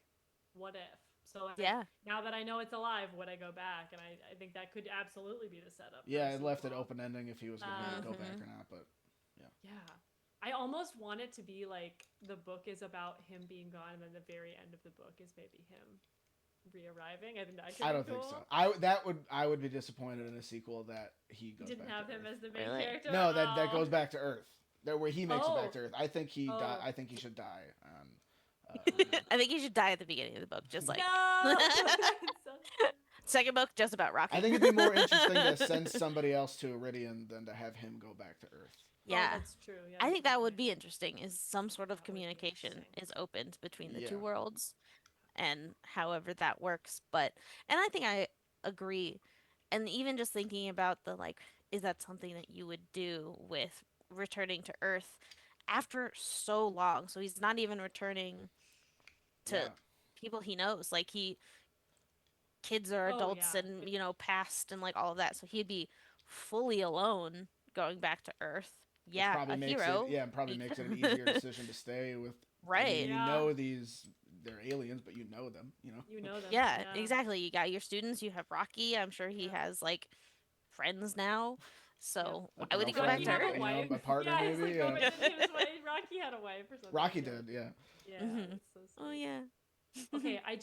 "What if?" So like, Yeah. now that I know it's alive, would I go back? And I think that could absolutely be the setup for a Yeah, it left it sequel. open ending if he was going to go back Hmm. or not. But yeah, Yeah. I almost want it to be like the book is about him being gone, and then the very end of the book is maybe him re-arriving. I think that could I be don't think so. cool. I would be disappointed in a sequel that he You goes didn't back to have him Earth. as the main Really? character. No, that Oh. goes back to Earth. There where he makes it back Oh. to Earth. I think he Oh. I think he should die on Iridium. I think you should die at the beginning of the book, just like No. It's so sad. second book, just about I Rocky. think it'd be more interesting to send somebody else to Iridium than to have him go back to Earth. Oh, Yeah. that's true. Yeah, I that's a think good that would point. be interesting is some sort of That would be communication interesting. is opened between the two Yeah. worlds and however that works. But and I think I agree. And even just thinking about the like, is that something that you would do with returning to Earth after so long? So he's not even returning to Yeah. people he knows. Like he kids are Oh adults yeah. and past and like all of that. So he'd be fully alone going back to Earth. Which Yeah, probably a makes it hero. probably makes it an easier decision to stay with. I mean, Right. you Yeah. know they're aliens, but you know them. You know. You know them. Yeah, Yeah. exactly. You got your students, you have Rocky. I'm sure he Yeah. has like friends now. Yep. So A why would he Did go girlfriend, back Rocky to have a Earth? wife? a partner Yeah, he's maybe. like, oh Yeah. wait, didn't his wife Rocky had a wife or something Rocky too. did. Yeah. Yeah, Hmm. that's so Oh sweet. yeah. Okay, I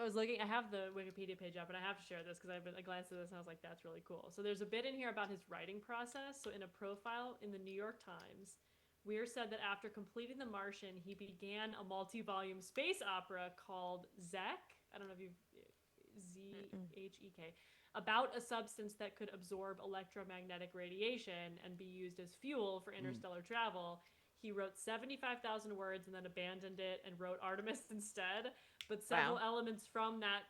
was looking. I have the Wikipedia page up, and I have to share this because I glanced at this and I was like, "That's really cool." So there's a bit in here about his writing process. So in a profile in the New York Times, Weir said that after completing The Martian, he began a multi-volume space opera called Zek. I don't know if you've Mm-mm. Zhek about a substance that could absorb electromagnetic radiation and be used as fuel for Mm. interstellar travel. He wrote 75,000 words and then abandoned it and wrote Artemis instead. But several Wow. elements from that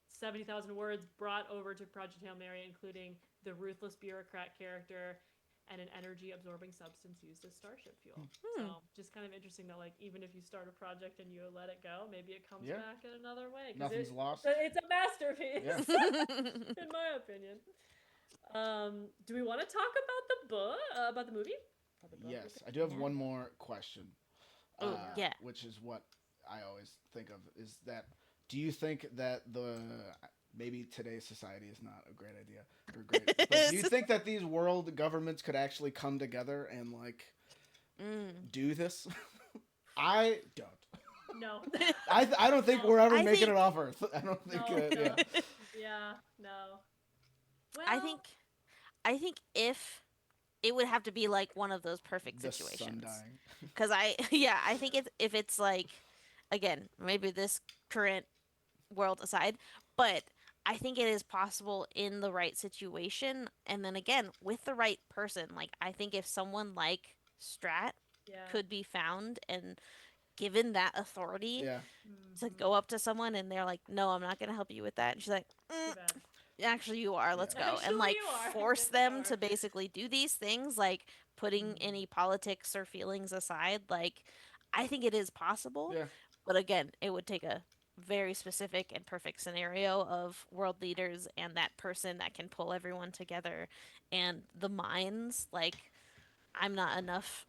70,000 words brought over to Project Hail Mary, including the ruthless bureaucrat character and an energy absorbing substance used as starship fuel. Hmm. So just kind of interesting that like even if you start a project and you let it go, maybe it comes Yeah. back in another way. Nothing's lost. It's a masterpiece, Yeah. in my opinion. Do we want to talk about the book? About the movie? About the book? Yes, I do have Yeah. one more question, Oh, yeah. which is what I always think of is that do you think that the maybe today's society is not a great idea or great, but do you think that these world governments could actually come together and like do this? I don't. No. I don't think No. we're ever I making think- it off Earth. I don't think. No, no. Yeah. Yeah, no. Well, I think if it would have to be like one of those perfect The sun situations. dying. Because I think if it's like, again, maybe this current world aside, but I think it is possible in the right situation, and then again with the right person. Like I think if someone like Strat yeah. could be found and given that authority Yeah. to go up to someone and they're like, "No, I'm not going to help you with that," and she's like, Too bad. actually you are, let's Yeah. go, and Actually, like you are. force Get in the them car. to basically do these things, like putting any politics or feelings aside. Like I think it is possible, Yeah. but again it would take a very specific and perfect scenario of world leaders and that person that can pull everyone together and the minds. Like I'm not enough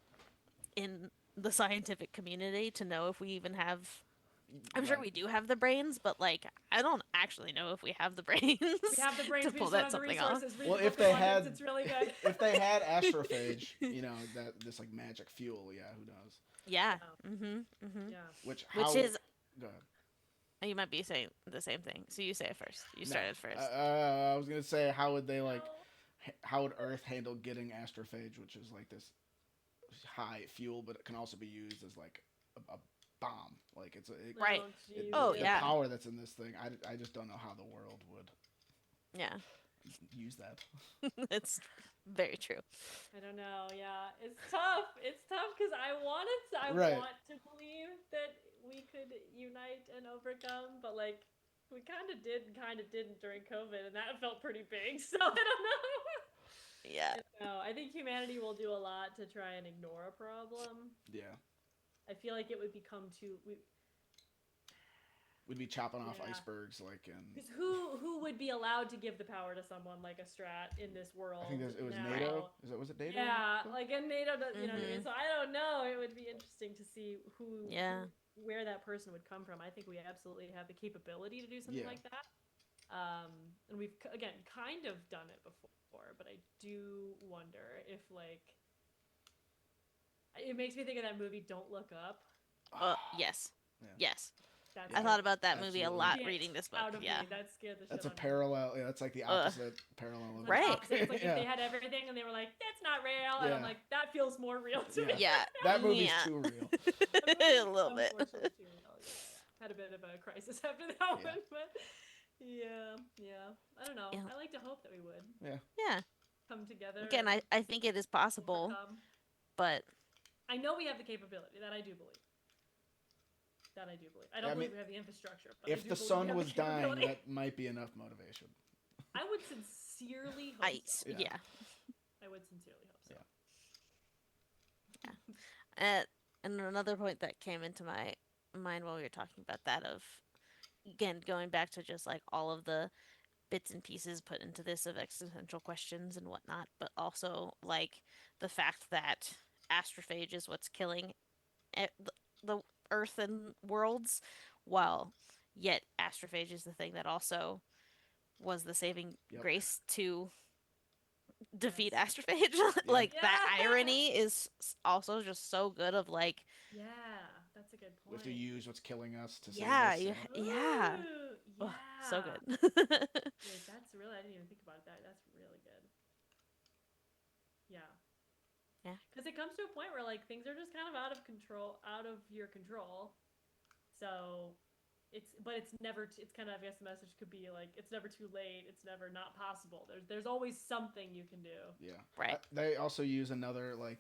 in the scientific community to know if we even have. I'm sure Right. we do have the brains, but like I don't actually know if we have the brains We have the brains, to we pull just don't that have the something off. resources. Read Well, the if book they of Wonders, had, it's really good. if they had astrophage, that this like magic fuel, yeah, who knows? Yeah. Yeah. Mm-hmm. Yeah. Which Which how? is, Go ahead. you might be saying the same thing. So you say it first. You No, started first. I was gonna say how would they like? No. How would Earth handle getting astrophage, which is like this high fuel, but it can also be used as like a bomb. Like Right. Oh, jeez. Oh, the yeah. power that's in this thing. I just don't know how the world would Yeah. use that. It's very true. I don't know. Yeah, it's tough. It's tough because I Right. want to believe that we could unite and overcome, but like we kind of did and kind of didn't during COVID, and that felt pretty big. So I don't know. Yeah. No, I think humanity will do a lot to try and ignore a problem. Yeah, I feel like it would become too. we'd be chopping off Yeah. icebergs like in. Because who would be allowed to give the power to someone like a Strat in this world? I think it was now? NATO. Was it NATO? Yeah, like in NATO, you know what I mean. Mhm. So I don't know. It would be interesting to see Yeah. where that person would come from. I think we absolutely have the capability to do something Yeah. like that. And we've again kind of done it before, but I do wonder if like it makes me think of that movie Don't Look Up. Yes. Yeah. Yes. That's I thought about that movie a Absolutely. lot bit reading this book. out of Yeah. me. That scared the shit That's a out of me. parallel. Yeah, that's like the opposite parallel. Of Right. It's like yeah. if they had everything and they were like, "That's not real," and I'm Yeah. like, "That feels more real to me." Yeah. That movie's Yeah. too real. A little bit. Unfortunately, too real. Yeah. Had a bit of a crisis after that Yeah. one, but yeah. I don't know. Yeah. I like to hope that we would Yeah. come together. Again, and I think it is possible, overcome. but I know we have the capability. That I do believe. I don't I believe mean, we have the infrastructure. But I If do the believe we sun have was the dying, capability. that might be enough motivation. I would sincerely hope ice. so. Yeah. Yeah. I would sincerely hope so. Yeah. And another point that came into my mind while we were talking about that of, again, going back to just like all of the bits and pieces put into this of existential questions and whatnot, but also like the fact that astrophage is what's killing the Earth and worlds, while yet astrophage is the thing that also was the saving Yep. grace to defeat Yes. astrophage. Like that irony is also just so good of like, Yeah, that's a good point. We have to use what's killing us to yeah, save us. yeah. Ooh, Ugh, yeah. so good. Wait, that's really, I didn't even think about that. That's really good. Yeah. Yeah. Because it comes to a point where like things are just kind of out of your control. So it's never, it's kind of, I guess the message could be like, it's never too late. It's never not possible. There's always something you can do. Yeah. Right. They also use another like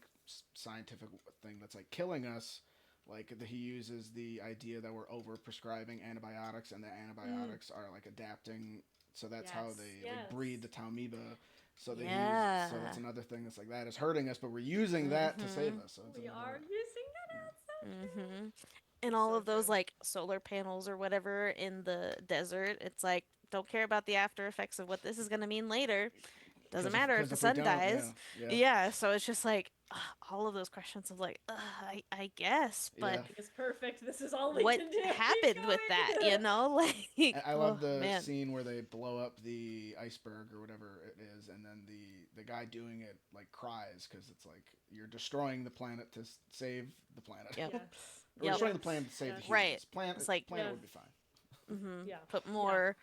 scientific thing that's like killing us. Like he uses the idea that we're over prescribing antibiotics, and the antibiotics are like adapting. So that's how Yes, they yes. like breed the Taumiba. So they use so that's Yeah. another thing that's like that is hurting us, but we're using that to save Mhm. us. So it's We are another using that ad so true. Mhm. And It's all so of those true. like solar panels or whatever in the desert, it's like don't care about the after effects of what this is going to mean later. Doesn't matter if because the if we sun don't, yeah, dies. yeah, Yeah, so it's just like all of those questions of like, I guess, but yeah. Nothing is perfect. This is all we what can do. Keep happened with that, going. you know? Like, I love oh the man. scene where they blow up the iceberg or whatever it is, and then the guy doing it like cries because it's like you're destroying the planet to save the planet, Yep. Yes. or Yep. destroying the Yes. planet to save the Yes. Right. humans. Planet It's like, planet Yes. would be fine. hmm Yeah. put Yeah. more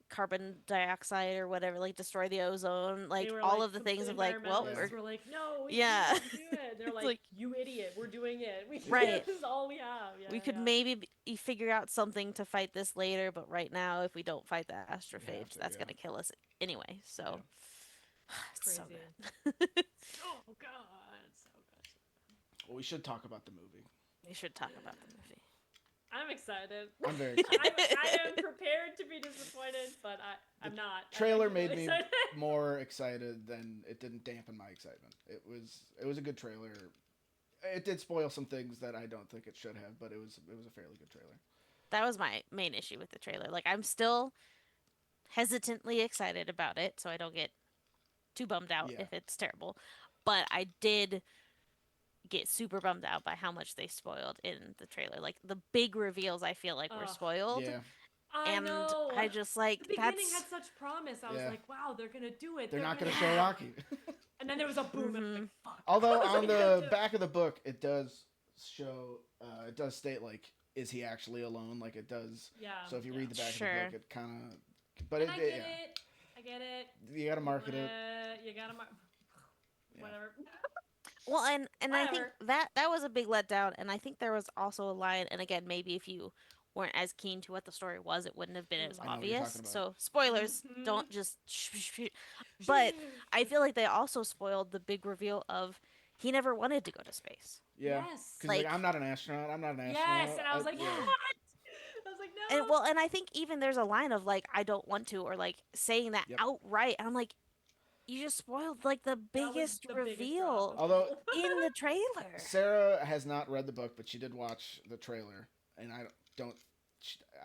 carbon dioxide or whatever, like destroy the ozone, They like were all like of the things complete of like, well, Yeah, environmentalists were like, no, we yeah. have to do it. They're It's like, like, you idiot, we're doing it. We right. this is all we have. Yeah, We could yeah. maybe figure out something to fight this later, but right now, if we don't fight the we have astrophage, to. that's Yeah, gonna kill us anyway. yeah. So it's so Crazy. good. So good. So good. Well, we should talk about the movie. We should talk about the movie. I'm excited. I'm very excited. I am prepared to be disappointed, but I'm not. I'm Trailer actually made really me excited. more excited than it didn't dampen my excitement. It was a good trailer. It did spoil some things that I don't think it should have, but it was a fairly good trailer. That was my main issue with the trailer. Like, I'm still hesitantly excited about it, so I don't get too bummed out Yeah, if it's terrible. But I did get super bummed out by how much they spoiled in the trailer. Like the big reveals I feel like were Ugh. spoiled, yeah, I and know. I just The like beginning had that's such promise. I was yeah. like, wow, they're gonna do it. They're They're not gonna gonna do show yeah. it. Rocky. And then there was a boom, and I was like, Mhm. fuck. I Although was on like, the back of the book, it does show, it does state like, is he actually alone? Like it does. yeah, So if you yeah. read the back of the book, Sure. it kind of, but And it, I it get yeah, it. I get it. you gotta You market it. wanna, you gotta, Yeah, whatever. Well, and I think Whatever. that was a big letdown, and I think there was also a line, and again, maybe if you weren't as keen to what the story was, it wouldn't have been as I know what you're talking obvious. about. So spoilers, Mm-hmm. don't just. But I feel like they also spoiled the big reveal of he never wanted to go to space. Yeah, Yes. because he's like, Like, I'm not an astronaut. I'm not an Yes. astronaut. And I was like, Yeah, yeah. what? I was like, And no. well, and I think even there's a line of like I don't want to, or like saying that yep. outright. And I'm like, you just spoiled like the That was biggest the biggest drop reveal of Although all. in the trailer. Sarah has not read the book, but she did watch the trailer, and I don't.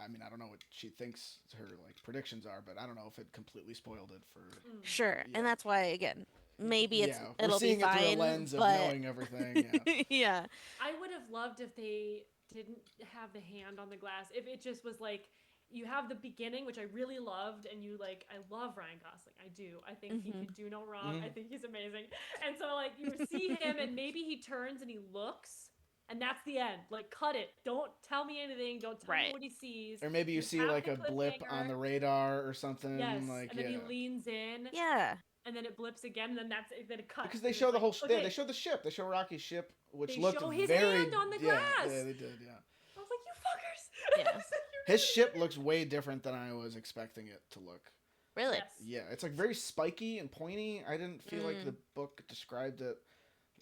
I mean, I don't know what she thinks her like predictions are, but I don't know if it completely spoiled it for. Mm. Sure, Yeah, and that's why again, maybe yeah, we're it'll be seeing it through a fine, lens of but knowing everything. Yeah, yeah, I would have loved if they didn't have the hand on the glass. If it just was like you have the beginning, which I really loved, and you like I love Ryan Gosling. I do. I think he hmm could do no wrong. I mm, think he's amazing. And so like you see him and maybe he turns and he looks and that's the end. Like cut it. Don't tell me anything. Don't tell me right, what he sees. or maybe you You see have like the a blip on cliffhanger. the radar or Yes, something. Like and then he yeah, leans in yeah, and then it blips again and then that's it. Then it cuts because they and it's show the like, whole. Yeah, they okay, show the ship. They show Rocky's ship, which they looked show his very. hand on the Yeah, glass. yeah, they did. Yeah, I was like, you fuckers. yeah, I was like, you his really ship did it. looks way different than I was expecting it to look. really, Yes. Yeah, it's like very spiky and pointy. I didn't feel like mm, the book described it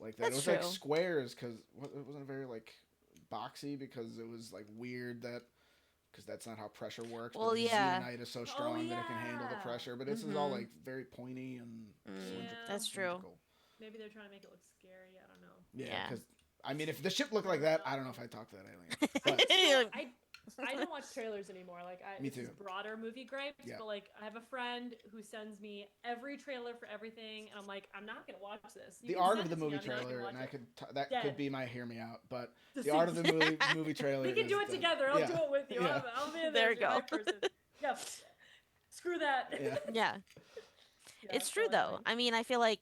like that. It that's was like true. squares because it wasn't very like boxy because it was like weird that because that's not how pressure works. But Well, the yeah, zeolite is so Oh strong that it can handle the yeah. pressure. But this is all hmm like very pointy and Yeah. that's true. cylindrical. Maybe they're trying to make it look scary. I don't know. Yeah, Yeah. because I mean, if the ship looked like that, I don't know if I'd talk to that alien. But I don't watch trailers anymore. Like Me this is too. broader movie gripes, Yeah. but like I have a friend who sends me every trailer for everything, and I'm like, I'm not gonna watch this. You the can art send of the it to me, movie I'm not gonna trailer, watch and I it. could that Dead. could be my hear me out, but Just the art of the movie trailer. we can do is it the- together. I'll yeah. do it with you. Yeah. I'll be in There there. we go. My person. Yeah. Screw that. Yeah. Yeah, Yeah, it's so true though. anyway. I mean, I feel like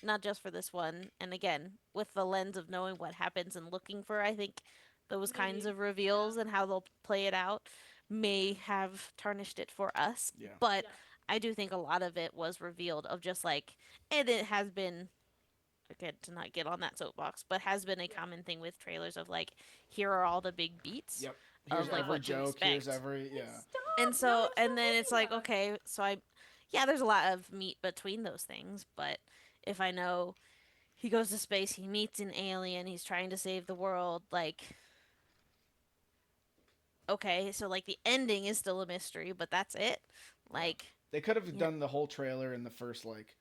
not just for this one, and again, with the lens of knowing what happens and looking for, I think those kinds Maybe. of reveals and how they'll play it out may have tarnished it for us. Yeah. But Yeah. I do think a lot of it was revealed of just like, and it has been, again, to not get on that soapbox, but has been a Yeah. common thing with trailers of like, here are all the big beats Yep. Here's of like every what to joke. Here's expect. every yeah. And Stop! so, No, and then it's like, yeah. okay, so yeah, there's a lot of meat between those things, but if I know he goes to space, he meets an alien, he's trying to save the world, like, okay, so like the ending is still a mystery, but that's it. Yeah. Like, They could have yeah, done the whole trailer in the first like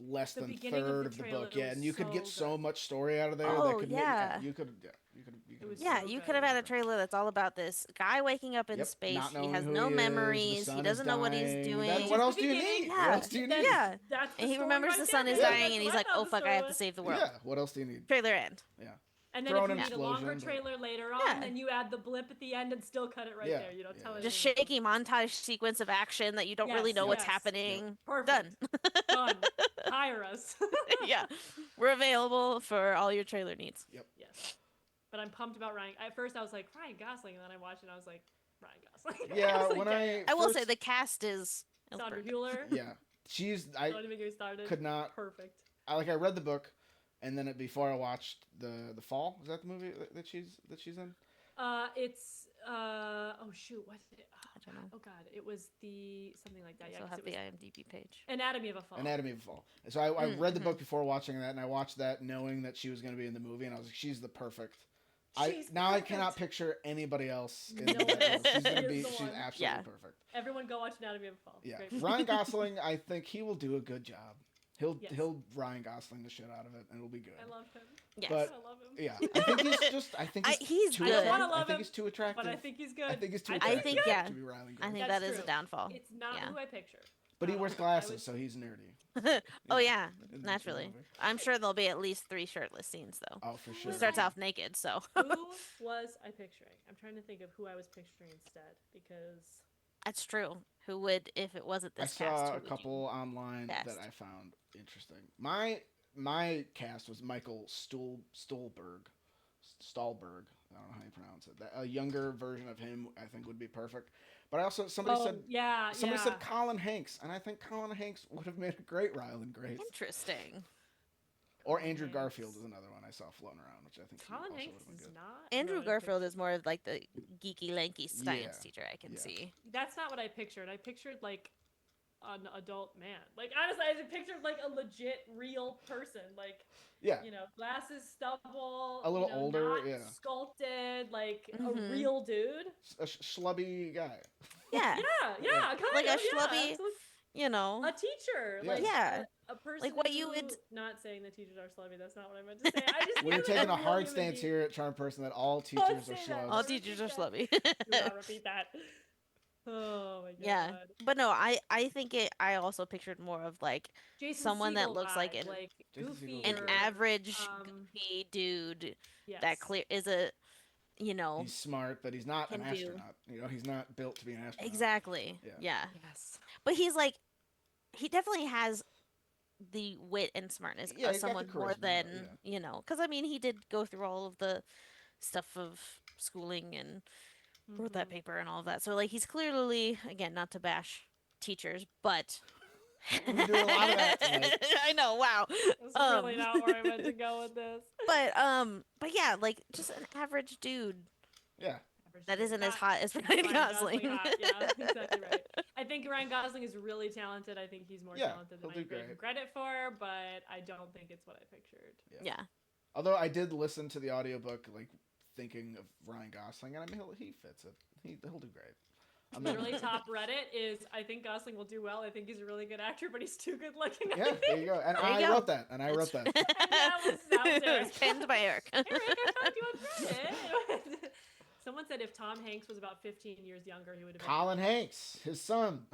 less The than beginning of third the of the trailer book. Yeah, was and you could get so so good. much story out of there that Oh, could yeah. you could It was Yeah, so you good. could have had a trailer that's all about this guy waking up in Yep, space. not He knowing has who no he is, the memories. He sun is doesn't know what he's dying. Then doing. what Just else the do you beginning. need? What Yeah. else do you That's, need? Yeah. that's the And he story remembers right the there, sun is man. Yeah. dying That's and what he's I like, thought oh the fuck, I story have to was. save the world. Yeah, what else do you need? Trailer end. Yeah, And then throw if an you need a longer explosion, but- trailer later on, Yeah. then you add the blip at the end and still cut it right Yeah, there. You know, yeah, tell yeah. it. Just shaky montage sequence of action that you don't really Yes, know what's yes. happening. Perfect. Done. Done. Hire us. Yeah. We're available for all your trailer needs. Yep. Yes. But I'm pumped about Ryan. At first, I was like Ryan Gosling, and then I watched it, and I was like Ryan Gosling. Yeah, I was like, when yeah. I will first, say the cast is Sandra perfect. Hüller. yeah, I Don't even get me started. could not. Perfect. I read the book, and then before I watched the Fall. Is that the movie that she's in? It's oh shoot, what? I don't know. Oh god, it was the something like that. I Yeah, still 'cause have it the was IMDb page. Anatomy of a Fall. Anatomy of a Fall. So I read the Mhm. book before watching that, and I watched that knowing that she was going to be in the movie, and I was like, she's the perfect. She's Now I perfect. cannot picture anybody else in No that one role. else. She's gonna She be. is the She's one. absolutely Yeah. perfect. Everyone go watch Anatomy of a Fall. Yeah, Great. Ryan Gosling. I think he will do a good job. Yes. He'll Ryan Gosling the shit out of it, and it'll be good. I love him. Yes. But- I love him. Yeah, I think he's just. I think He's too good. I don't wanna attractive. love I think him, he's too attractive. But I think he's good. I think he's too I attractive. think, yeah. to be Ryan Gosling. I think That's that is a true. downfall. It's not Yeah. who I pictured. But he Not wears at all. I glasses, was- so he's nerdy. Oh Yeah. yeah, In the naturally. movie. I'm sure there'll be at least 3 shirtless scenes though. Oh, for sure. He starts off naked, so Who was I picturing? I'm trying to think of who I was picturing instead because that's true. Who would if it wasn't I this cast? saw who a would couple you- online cast? that I found interesting. My cast was Michael Stolberg. Stahlberg. I don't know how you pronounce it. A younger version of him, I think, would be perfect. But I also somebody said yeah, said Colin Hanks, and I think Colin Hanks would have made a great Ryland Grace. Interesting. Or Colin Andrew Hanks. Garfield is another one I saw floating around, which I think Colin also Hanks would have been is good. not. Andrew what I Garfield pictured. is more of like the geeky, lanky science Yeah. teacher I can Yeah. see. That's not what I pictured. I pictured like an adult man. Like honestly, I pictured like a legit, real person. Like Yeah, you know, glasses, stubble, A little you know, older, not yeah. sculpted, like a Mhm. real dude. a schlubby guy. Yeah. Yeah, kind Like a of. schlubby- Yeah, so You know. a teacher, Yeah. like Yeah. a person. Like what you who- would- Not saying that teachers are slubby. That's not what I meant to say. I just We're meant taking a real hard human stance being. here at Charm Person that all Don't teachers are say that. schlubs. All Don't teachers are repeat slubby. Do not repeat that. Oh my god. Yeah. But no, I think I also pictured more of like Jason someone that Segel looks like vibe, an- like Jason goofy, Segel an Sure. average um, goofy dude yes. that clear is a you know He's smart, but he's not an Can do. astronaut. You know, he's not built to be an astronaut. exactly. Yeah. Yeah. Yes. But he's like he definitely has the wit and smartness Yeah, of he's got the someone more charisma, than, yeah. you know, cuz I mean he did go through all of the stuff of schooling and wrote that Mhm. paper and all of that. So like he's clearly again not to bash teachers, but We've been doing a lot of that tonight. I know, wow. That's really not where I meant to go with this. But yeah, like just an average dude Yeah. that isn't as Not hot as Ryan Gosling. hot. Yeah, exactly right. I think Ryan Gosling is really talented. I think he's more Yeah, talented than he'll I do give him great. credit for, but I don't think it's what I pictured. Yeah. Although I did listen to the audiobook, like thinking of Ryan Gosling, and I mean he fits it. He'll do great. I'm not- Literally, top Reddit is I think Gosling will do well. I think he's a really good actor, but he's too good looking. I Yeah, think. there you go. And There you I go. wrote that. And I wrote that. that was It Eric. was penned by Eric. Eric, I found you on Reddit. Someone said if Tom Hanks was about 15 years younger, he would have been. Colin Hanks, his son.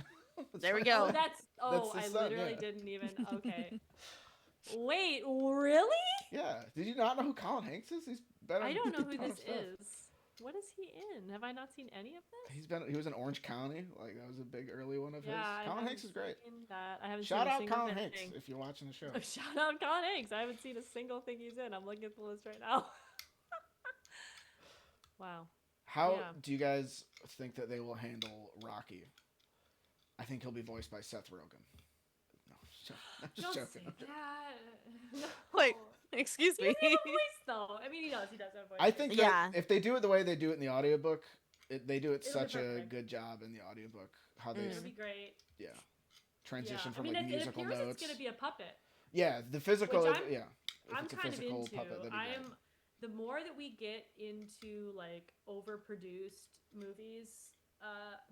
There we Oh, go. that's. Oh, That's I his son, literally yeah. didn't even. Okay. Wait, really? Yeah. Did you not know who Colin Hanks is? He's been. I on don't know a who ton of this stuff. is. What is he in? Have I not seen any of this? He was in Orange County. Like that was a big early one of Yeah, his. I Colin haven't Hanks is great. seen that. I haven't Shout seen a out single Colin thing. Hanks if you're watching the show. Oh, shout out Colin Hanks. I haven't seen a single thing he's in. I'm looking at the list right now. Wow. How Yeah. do you guys think that they will handle Rocky? I think he'll be voiced by Seth Rogen. No, I'm just Don't joking. say that. No. Wait, excuse He me. has a voice though. I mean, he does. He does have a voice. I think that Yeah. if they do it the way they do it in the audiobook, they do it It'll be such a perfect. good job in the audiobook. How they It'll be great. transition Yeah. from I mean, like it musical appears notes. it's gonna be a puppet. Yeah, the physical. Which I'm- Yeah, if I'm it's a kind of physical into. puppet, that'd be I great. am. The more that we get into like overproduced movies,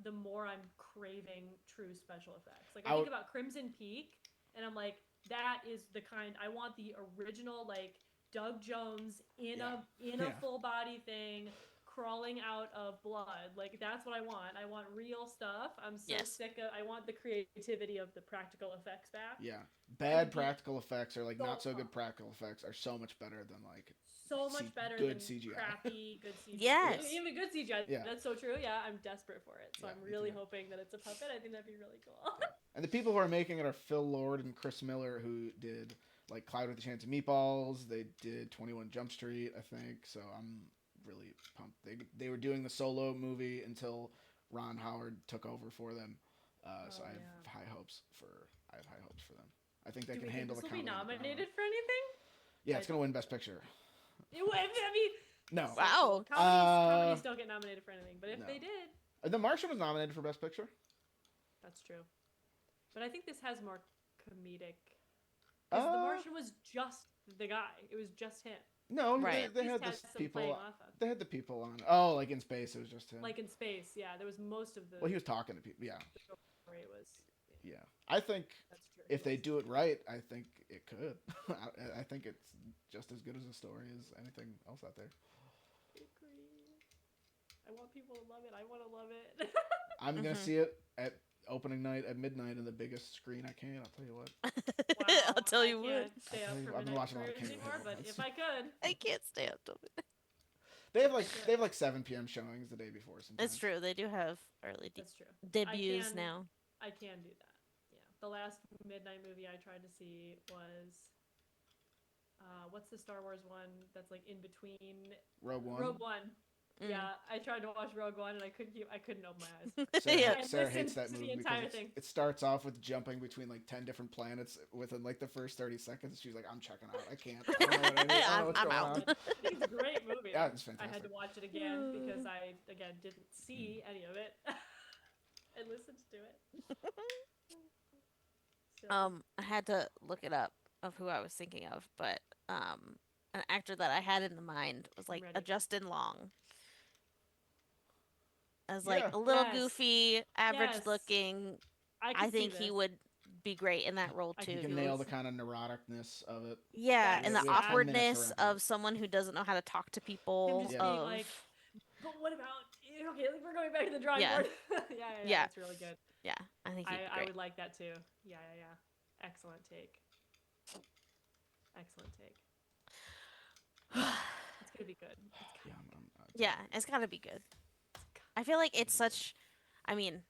the more I'm craving true special effects. Like I I think would- about Crimson Peak, and I'm like, that is the kind I want, the original, like Doug Jones in Yeah. a Yeah. full body thing crawling out of blood. Like that's what I want. I want real stuff. I'm so Yes. sick of, I want the creativity of the practical effects back. Yeah. I Bad would be practical effects, or like so not so good pumped. practical effects, are so much better than like So much better good than CGI. crappy good CGI. Yes. Even good CGI. Yeah. That's so true. Yeah, I'm desperate for it. So Yeah, I'm me really too. hoping that it's a puppet. I think that'd be really cool. Yeah. And the people who are making it are Phil Lord and Chris Miller, who did like Cloud with a Chance of Meatballs. They did 21 Jump Street, I think. So I'm really pumped. They were doing the Solo movie until Ron Howard took over for them. So Oh, I have yeah. high hopes for them. I think they Do can we think handle this the will be comedy. nominated for anything? Yeah, it's Like, gonna win Best Picture. I mean, No, so Wow. cool. Comedies don't get nominated for anything, but if no. they did, The Martian was nominated for Best Picture. that's true. But I think this has more comedic. Because The Uh, Martian was just the guy. It was just him. no, Right. they At had least this had some playing people. off of. They had the people on. Oh, like in space, it was just him. Like in space, yeah. There was most of the Well, he was talking to people. Yeah, story was. yeah. I think That's true. if they do it right, I think it could. I think it's just as good as a story as anything else out there. I agree. I want people to love it. I want to love it. I'm gonna Mhm. see it at opening night at midnight in the biggest screen I can. I'll tell you what. Wow, I'll tell you I what. can't stay I'll up tell you, for I've been midnight watching a lot of cruise King of anymore, but Hill. if I could, I can't stay up till it. They have like 7 p.m. showings the day before. Sometimes It's true. They do have early that's true. debuts can- now. I can do that. Yeah. The last midnight movie I tried to see was what's the Star Wars one that's like in between Rogue One. Rogue One. Mm. Yeah, I tried to watch Rogue One and I couldn't open my eyes. Sarah, I Sarah listened hates that to the movie entire because thing. it starts off with jumping between like 10 different planets within like the first 30 seconds. She's like, I'm checking out. I can't. I don't know what I need. I don't know what's I'm going out. on. It's a great movie. Yeah, it's I had fantastic. to watch it again because I again didn't see any of it. I listened to it. So, I had to look it up of who I was thinking of, but an actor that I had in the mind was like a ready. Justin Long. As Yeah. like a little Yes. goofy, average Yes. looking. I I can see think this. he would be great in that role I too. You can can see nail this. the kind of neuroticness of it. Yeah, That's and the We have 10 minutes to awkwardness wrap it up. of someone who doesn't know how to talk to Him people. just Yeah. being Of like, but what about okay? Like we're going back to the drawing Yeah. board. Yeah, Yeah. that's really good. yeah, I think he'd be I great. would like that too. Yeah. Excellent take. Excellent take. It's gonna be good. It's Yeah, Yeah, it's got to be good. I feel like it's such. I mean,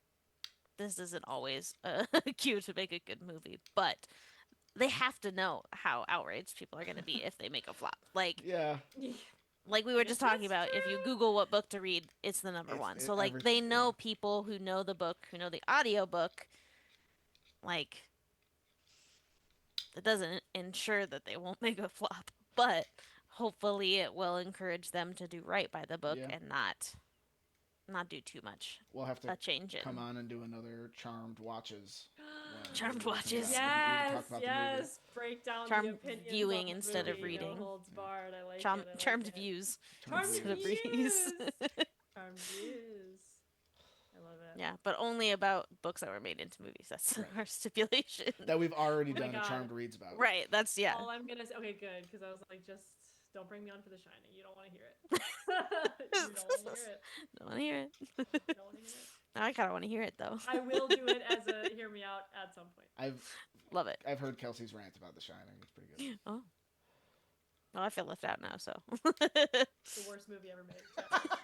this isn't always a cue to make a good movie, but they have to know how outraged people are going to be if they make a flop. yeah. Like we were just Yes, talking that's about, if you true. Google what book to read, it's the number one. So like they everything. know people who know the book, who know the audiobook. Like it doesn't ensure that they won't make a flop, but hopefully it will encourage them to do right by the book Yeah. and not do too much We'll have to a change in. come on and do another Charmed Watches. when Charmed the movie comes Watches. out. We can Yes, talk about the movie. yes. Break down Charmed the opinions viewing on the instead of movie, reading. No holds Yeah. barred. I like Charmed, it. I like charmed it. views Charmed instead of views. readings. Charmed views. I love it. Yeah, but only about books that were made into movies. That's Right. our stipulation. That we've already Oh my done a God. Charmed Reads about. Right, that's, yeah. All I'm gonna say. Okay, good, because I was like, just don't bring me on for The Shining. You don't want to hear it. You don't want to hear it. Don't want to hear it. You don't want to hear it. Now I kind of want to hear it, though. I will do it as a hear me out at some point. Love it. I've heard Kelsey's rant about The Shining. It's pretty good. Oh. Well, I feel left out now, so. The worst movie ever made.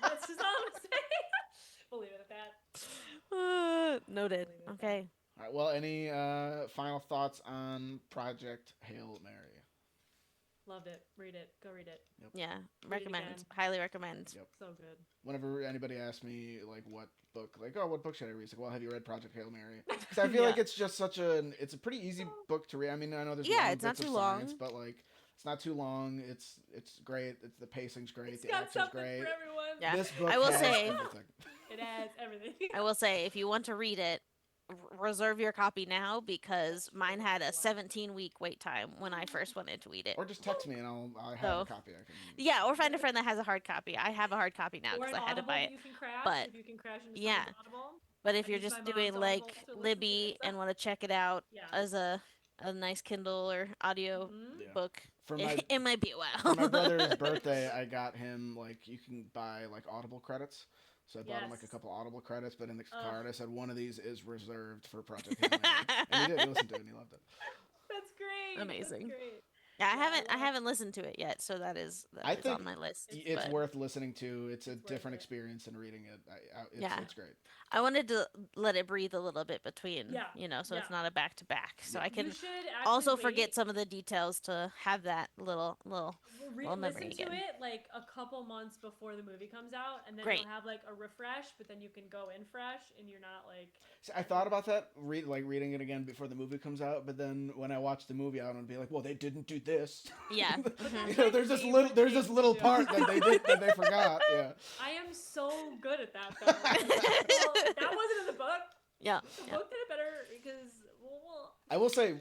That's just all I'm saying. We'll leave it at that. Noted. Leave it at Okay. All right. Well, any final thoughts on Project Hail Mary? Loved it. Read it. Go read it. Yeah. it Recommend. again. Highly recommend. Yep. So good. Whenever anybody asks me like what book, like what book should I read? It's like, well, have you read Project Hail Mary? Because I feel like Yeah. it's just it's a pretty easy book to read. I mean, I know there's Yeah, long it's not bits of too long. science, but like it's not too long. It's great. It's the pacing's great. It's The got acting's something great. for everyone. Yeah. This book I will has say- everything. It has everything. I will say, if you want to read it, reserve your copy now because mine had a 17-week wait time when I first wanted to read it. Or just text me and I have So- a copy. I can. Yeah, or find a friend that has a hard copy. I have a hard copy now Or because an I had to Audible buy that it. you can crash. but- If you can crash into yeah. someone's Audible. But if I you're use just my doing mom's like Audible to listen to Libby it. and want to check it out Yeah. as a a nice Kindle or audio Mhm. Yeah. book, For my it might be a while. for my brother's birthday, I got him like you can buy like Audible credits. So I bought him like a Yes. couple Audible credits, but in the Ugh. card I said one of these is reserved for Project Hail Mary, and he did. He listened to it and he loved it. That's great. Amazing. That's great. Yeah, I Yeah, I love- haven't listened to it yet, so that is I on think my list. it's But worth listening to. It's a It's worth different it. experience than reading it. Yeah. It's great. I wanted to let it breathe a little bit between, Yeah, so yeah. it's not a back to back. So Yeah. I You can should actually also wait. forget some of the details to have that little memory Listen to again. it like a couple months before the movie comes out, and then Great. you'll have like a refresh. But then you can go in fresh, and you're not like. See, I thought about that, reading it again before the movie comes out. But then when I watch the movie, I'm gonna be like, well, they didn't do this. Yeah. You know, there's this little part that they did that they forgot. Yeah. I am so good at that though. Well, that wasn't in the book. Yeah. The book did it better because I will say,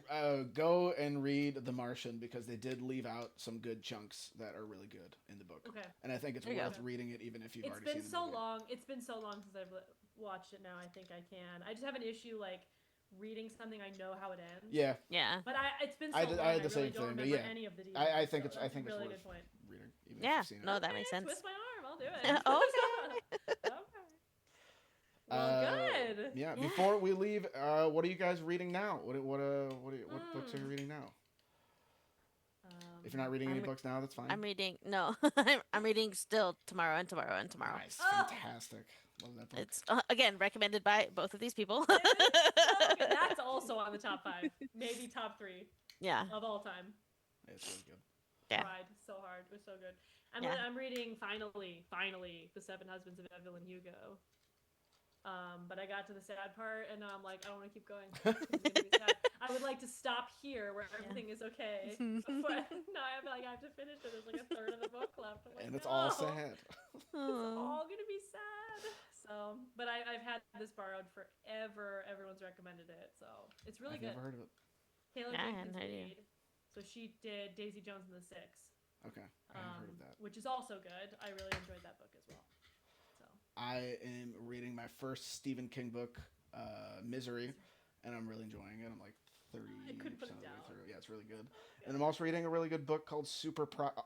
go and read The Martian because they did leave out some good chunks that are really good in the book. okay. And I think it's There you worth go. reading it even if you've It's already been seen the so movie. long. It's been so long since I've watched it now. I think I can. I just have an issue like reading something I know how it ends. Yeah, Yeah. But it's been so I long. had the I really same don't thing, but remember yeah. any of the details. I think so it's that's a really really worth good point. reading even Yeah. if you've seen it. No, that makes sense. Twist my arm. I'll do it. Okay. Okay. Well, good. Yeah. Yeah. Before we leave, what are you guys reading now? What books are you reading now? If you're not reading any I'm- books now, that's fine. I'm reading. No, I'm reading still tomorrow and tomorrow and tomorrow. Nice, Oh. fantastic. Love that book. It's again recommended by both of these people. It is so good. That's also on the top 5, maybe top 3 Yeah. of all time. It's really good. Yeah. Tried so hard. It was so good. Yeah. I'm reading finally The 7 Husbands of Evelyn Hugo. But I got to the sad part, and now I'm like, I don't want to keep going. It's gonna be sad. I would like to stop here where everything is okay, but no, I have to finish it. There's like a third of the book left. I'm like, And it's no, all sad. It's all gonna be sad. So, but I've had this borrowed forever. Everyone's recommended it, so it's really I've good. never heard of it. Taylor Yeah, I Jenkins hadn't heard of it. Reid. So she did Daisy Jones and the Six, Okay, I haven't heard of that. which is also good. I really enjoyed that book as well. So I am reading my first Stephen King book, Misery, and I'm really enjoying it. I'm like 30% I couldn't put of it the way down. through. Yeah, it's really good. And I'm also reading a really good book called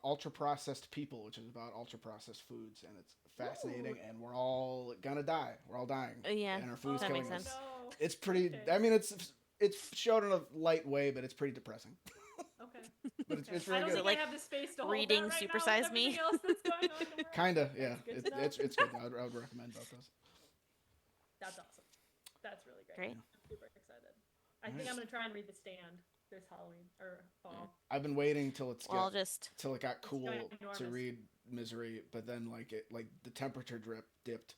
Ultra Processed People, which is about ultra processed foods, and it's fascinating. Ooh. And we're all gonna die. We're all dying. Yeah, and our food's that killing makes us. sense. No. It's pretty. Okay. I mean, it's shown in a light way, but it's pretty depressing. Okay. But it's I really don't good. think Like I have the space to hold reading that right Super now Size with Me? everything else that's going on in the world. Kinda, yeah. That's good It's to know. it's good. I would recommend both those. That's awesome. That's really great. Great. I'm super excited. I think I'm gonna try and read The Stand this Halloween or fall. I've been waiting till it got cool ginormous. to read Misery, but then the temperature dipped,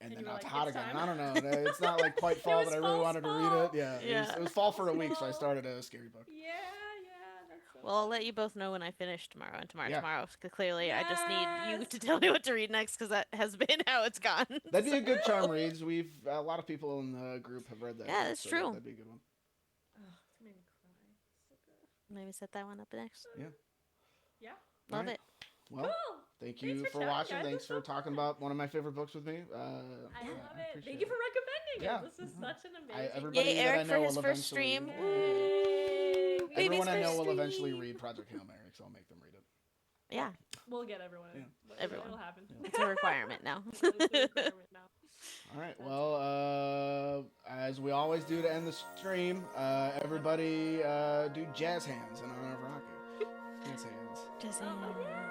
and And then you were now it's like, hot "It's again. time." I don't know. It's not like quite fall, was but I really false wanted to read fall. it. Yeah, Yeah. it was fall for a week, so I Fall. started a scary book. Yeah, that's so Well, I'll let you both know when I finish tomorrow and tomorrow. Yeah. Because clearly I just need you Yes. to tell me what to read next because that has been how it's gone. That'd be a good charm reads. A lot of people in the group have read that. Yeah, book, that's so true. That'd be a good one. Ugh, it's made me cry. So good. Maybe set that one up next. Yeah. Love Alright. it. Well, Cool. thank you Thanks for for chatting, watching. guys. Thanks This for was so talking fun. about one of my favorite books with me. I love it. appreciate Thank you for recommending Yeah. it. This is such an amazing. everybody Yay, that I Eric know for will his first eventually- stream. Yay. Woo! Everyone I Baby's know first will eventually stream. read Project Hail Mary, so I'll make them read it. Yeah, We'll get everyone. Yeah. Everyone. It'll happen. it's a requirement now. It's a requirement now. All right. Well, as we always do to end the stream, everybody do jazz hands in honor of Rocky. Jazz hands. Just Oh, yeah.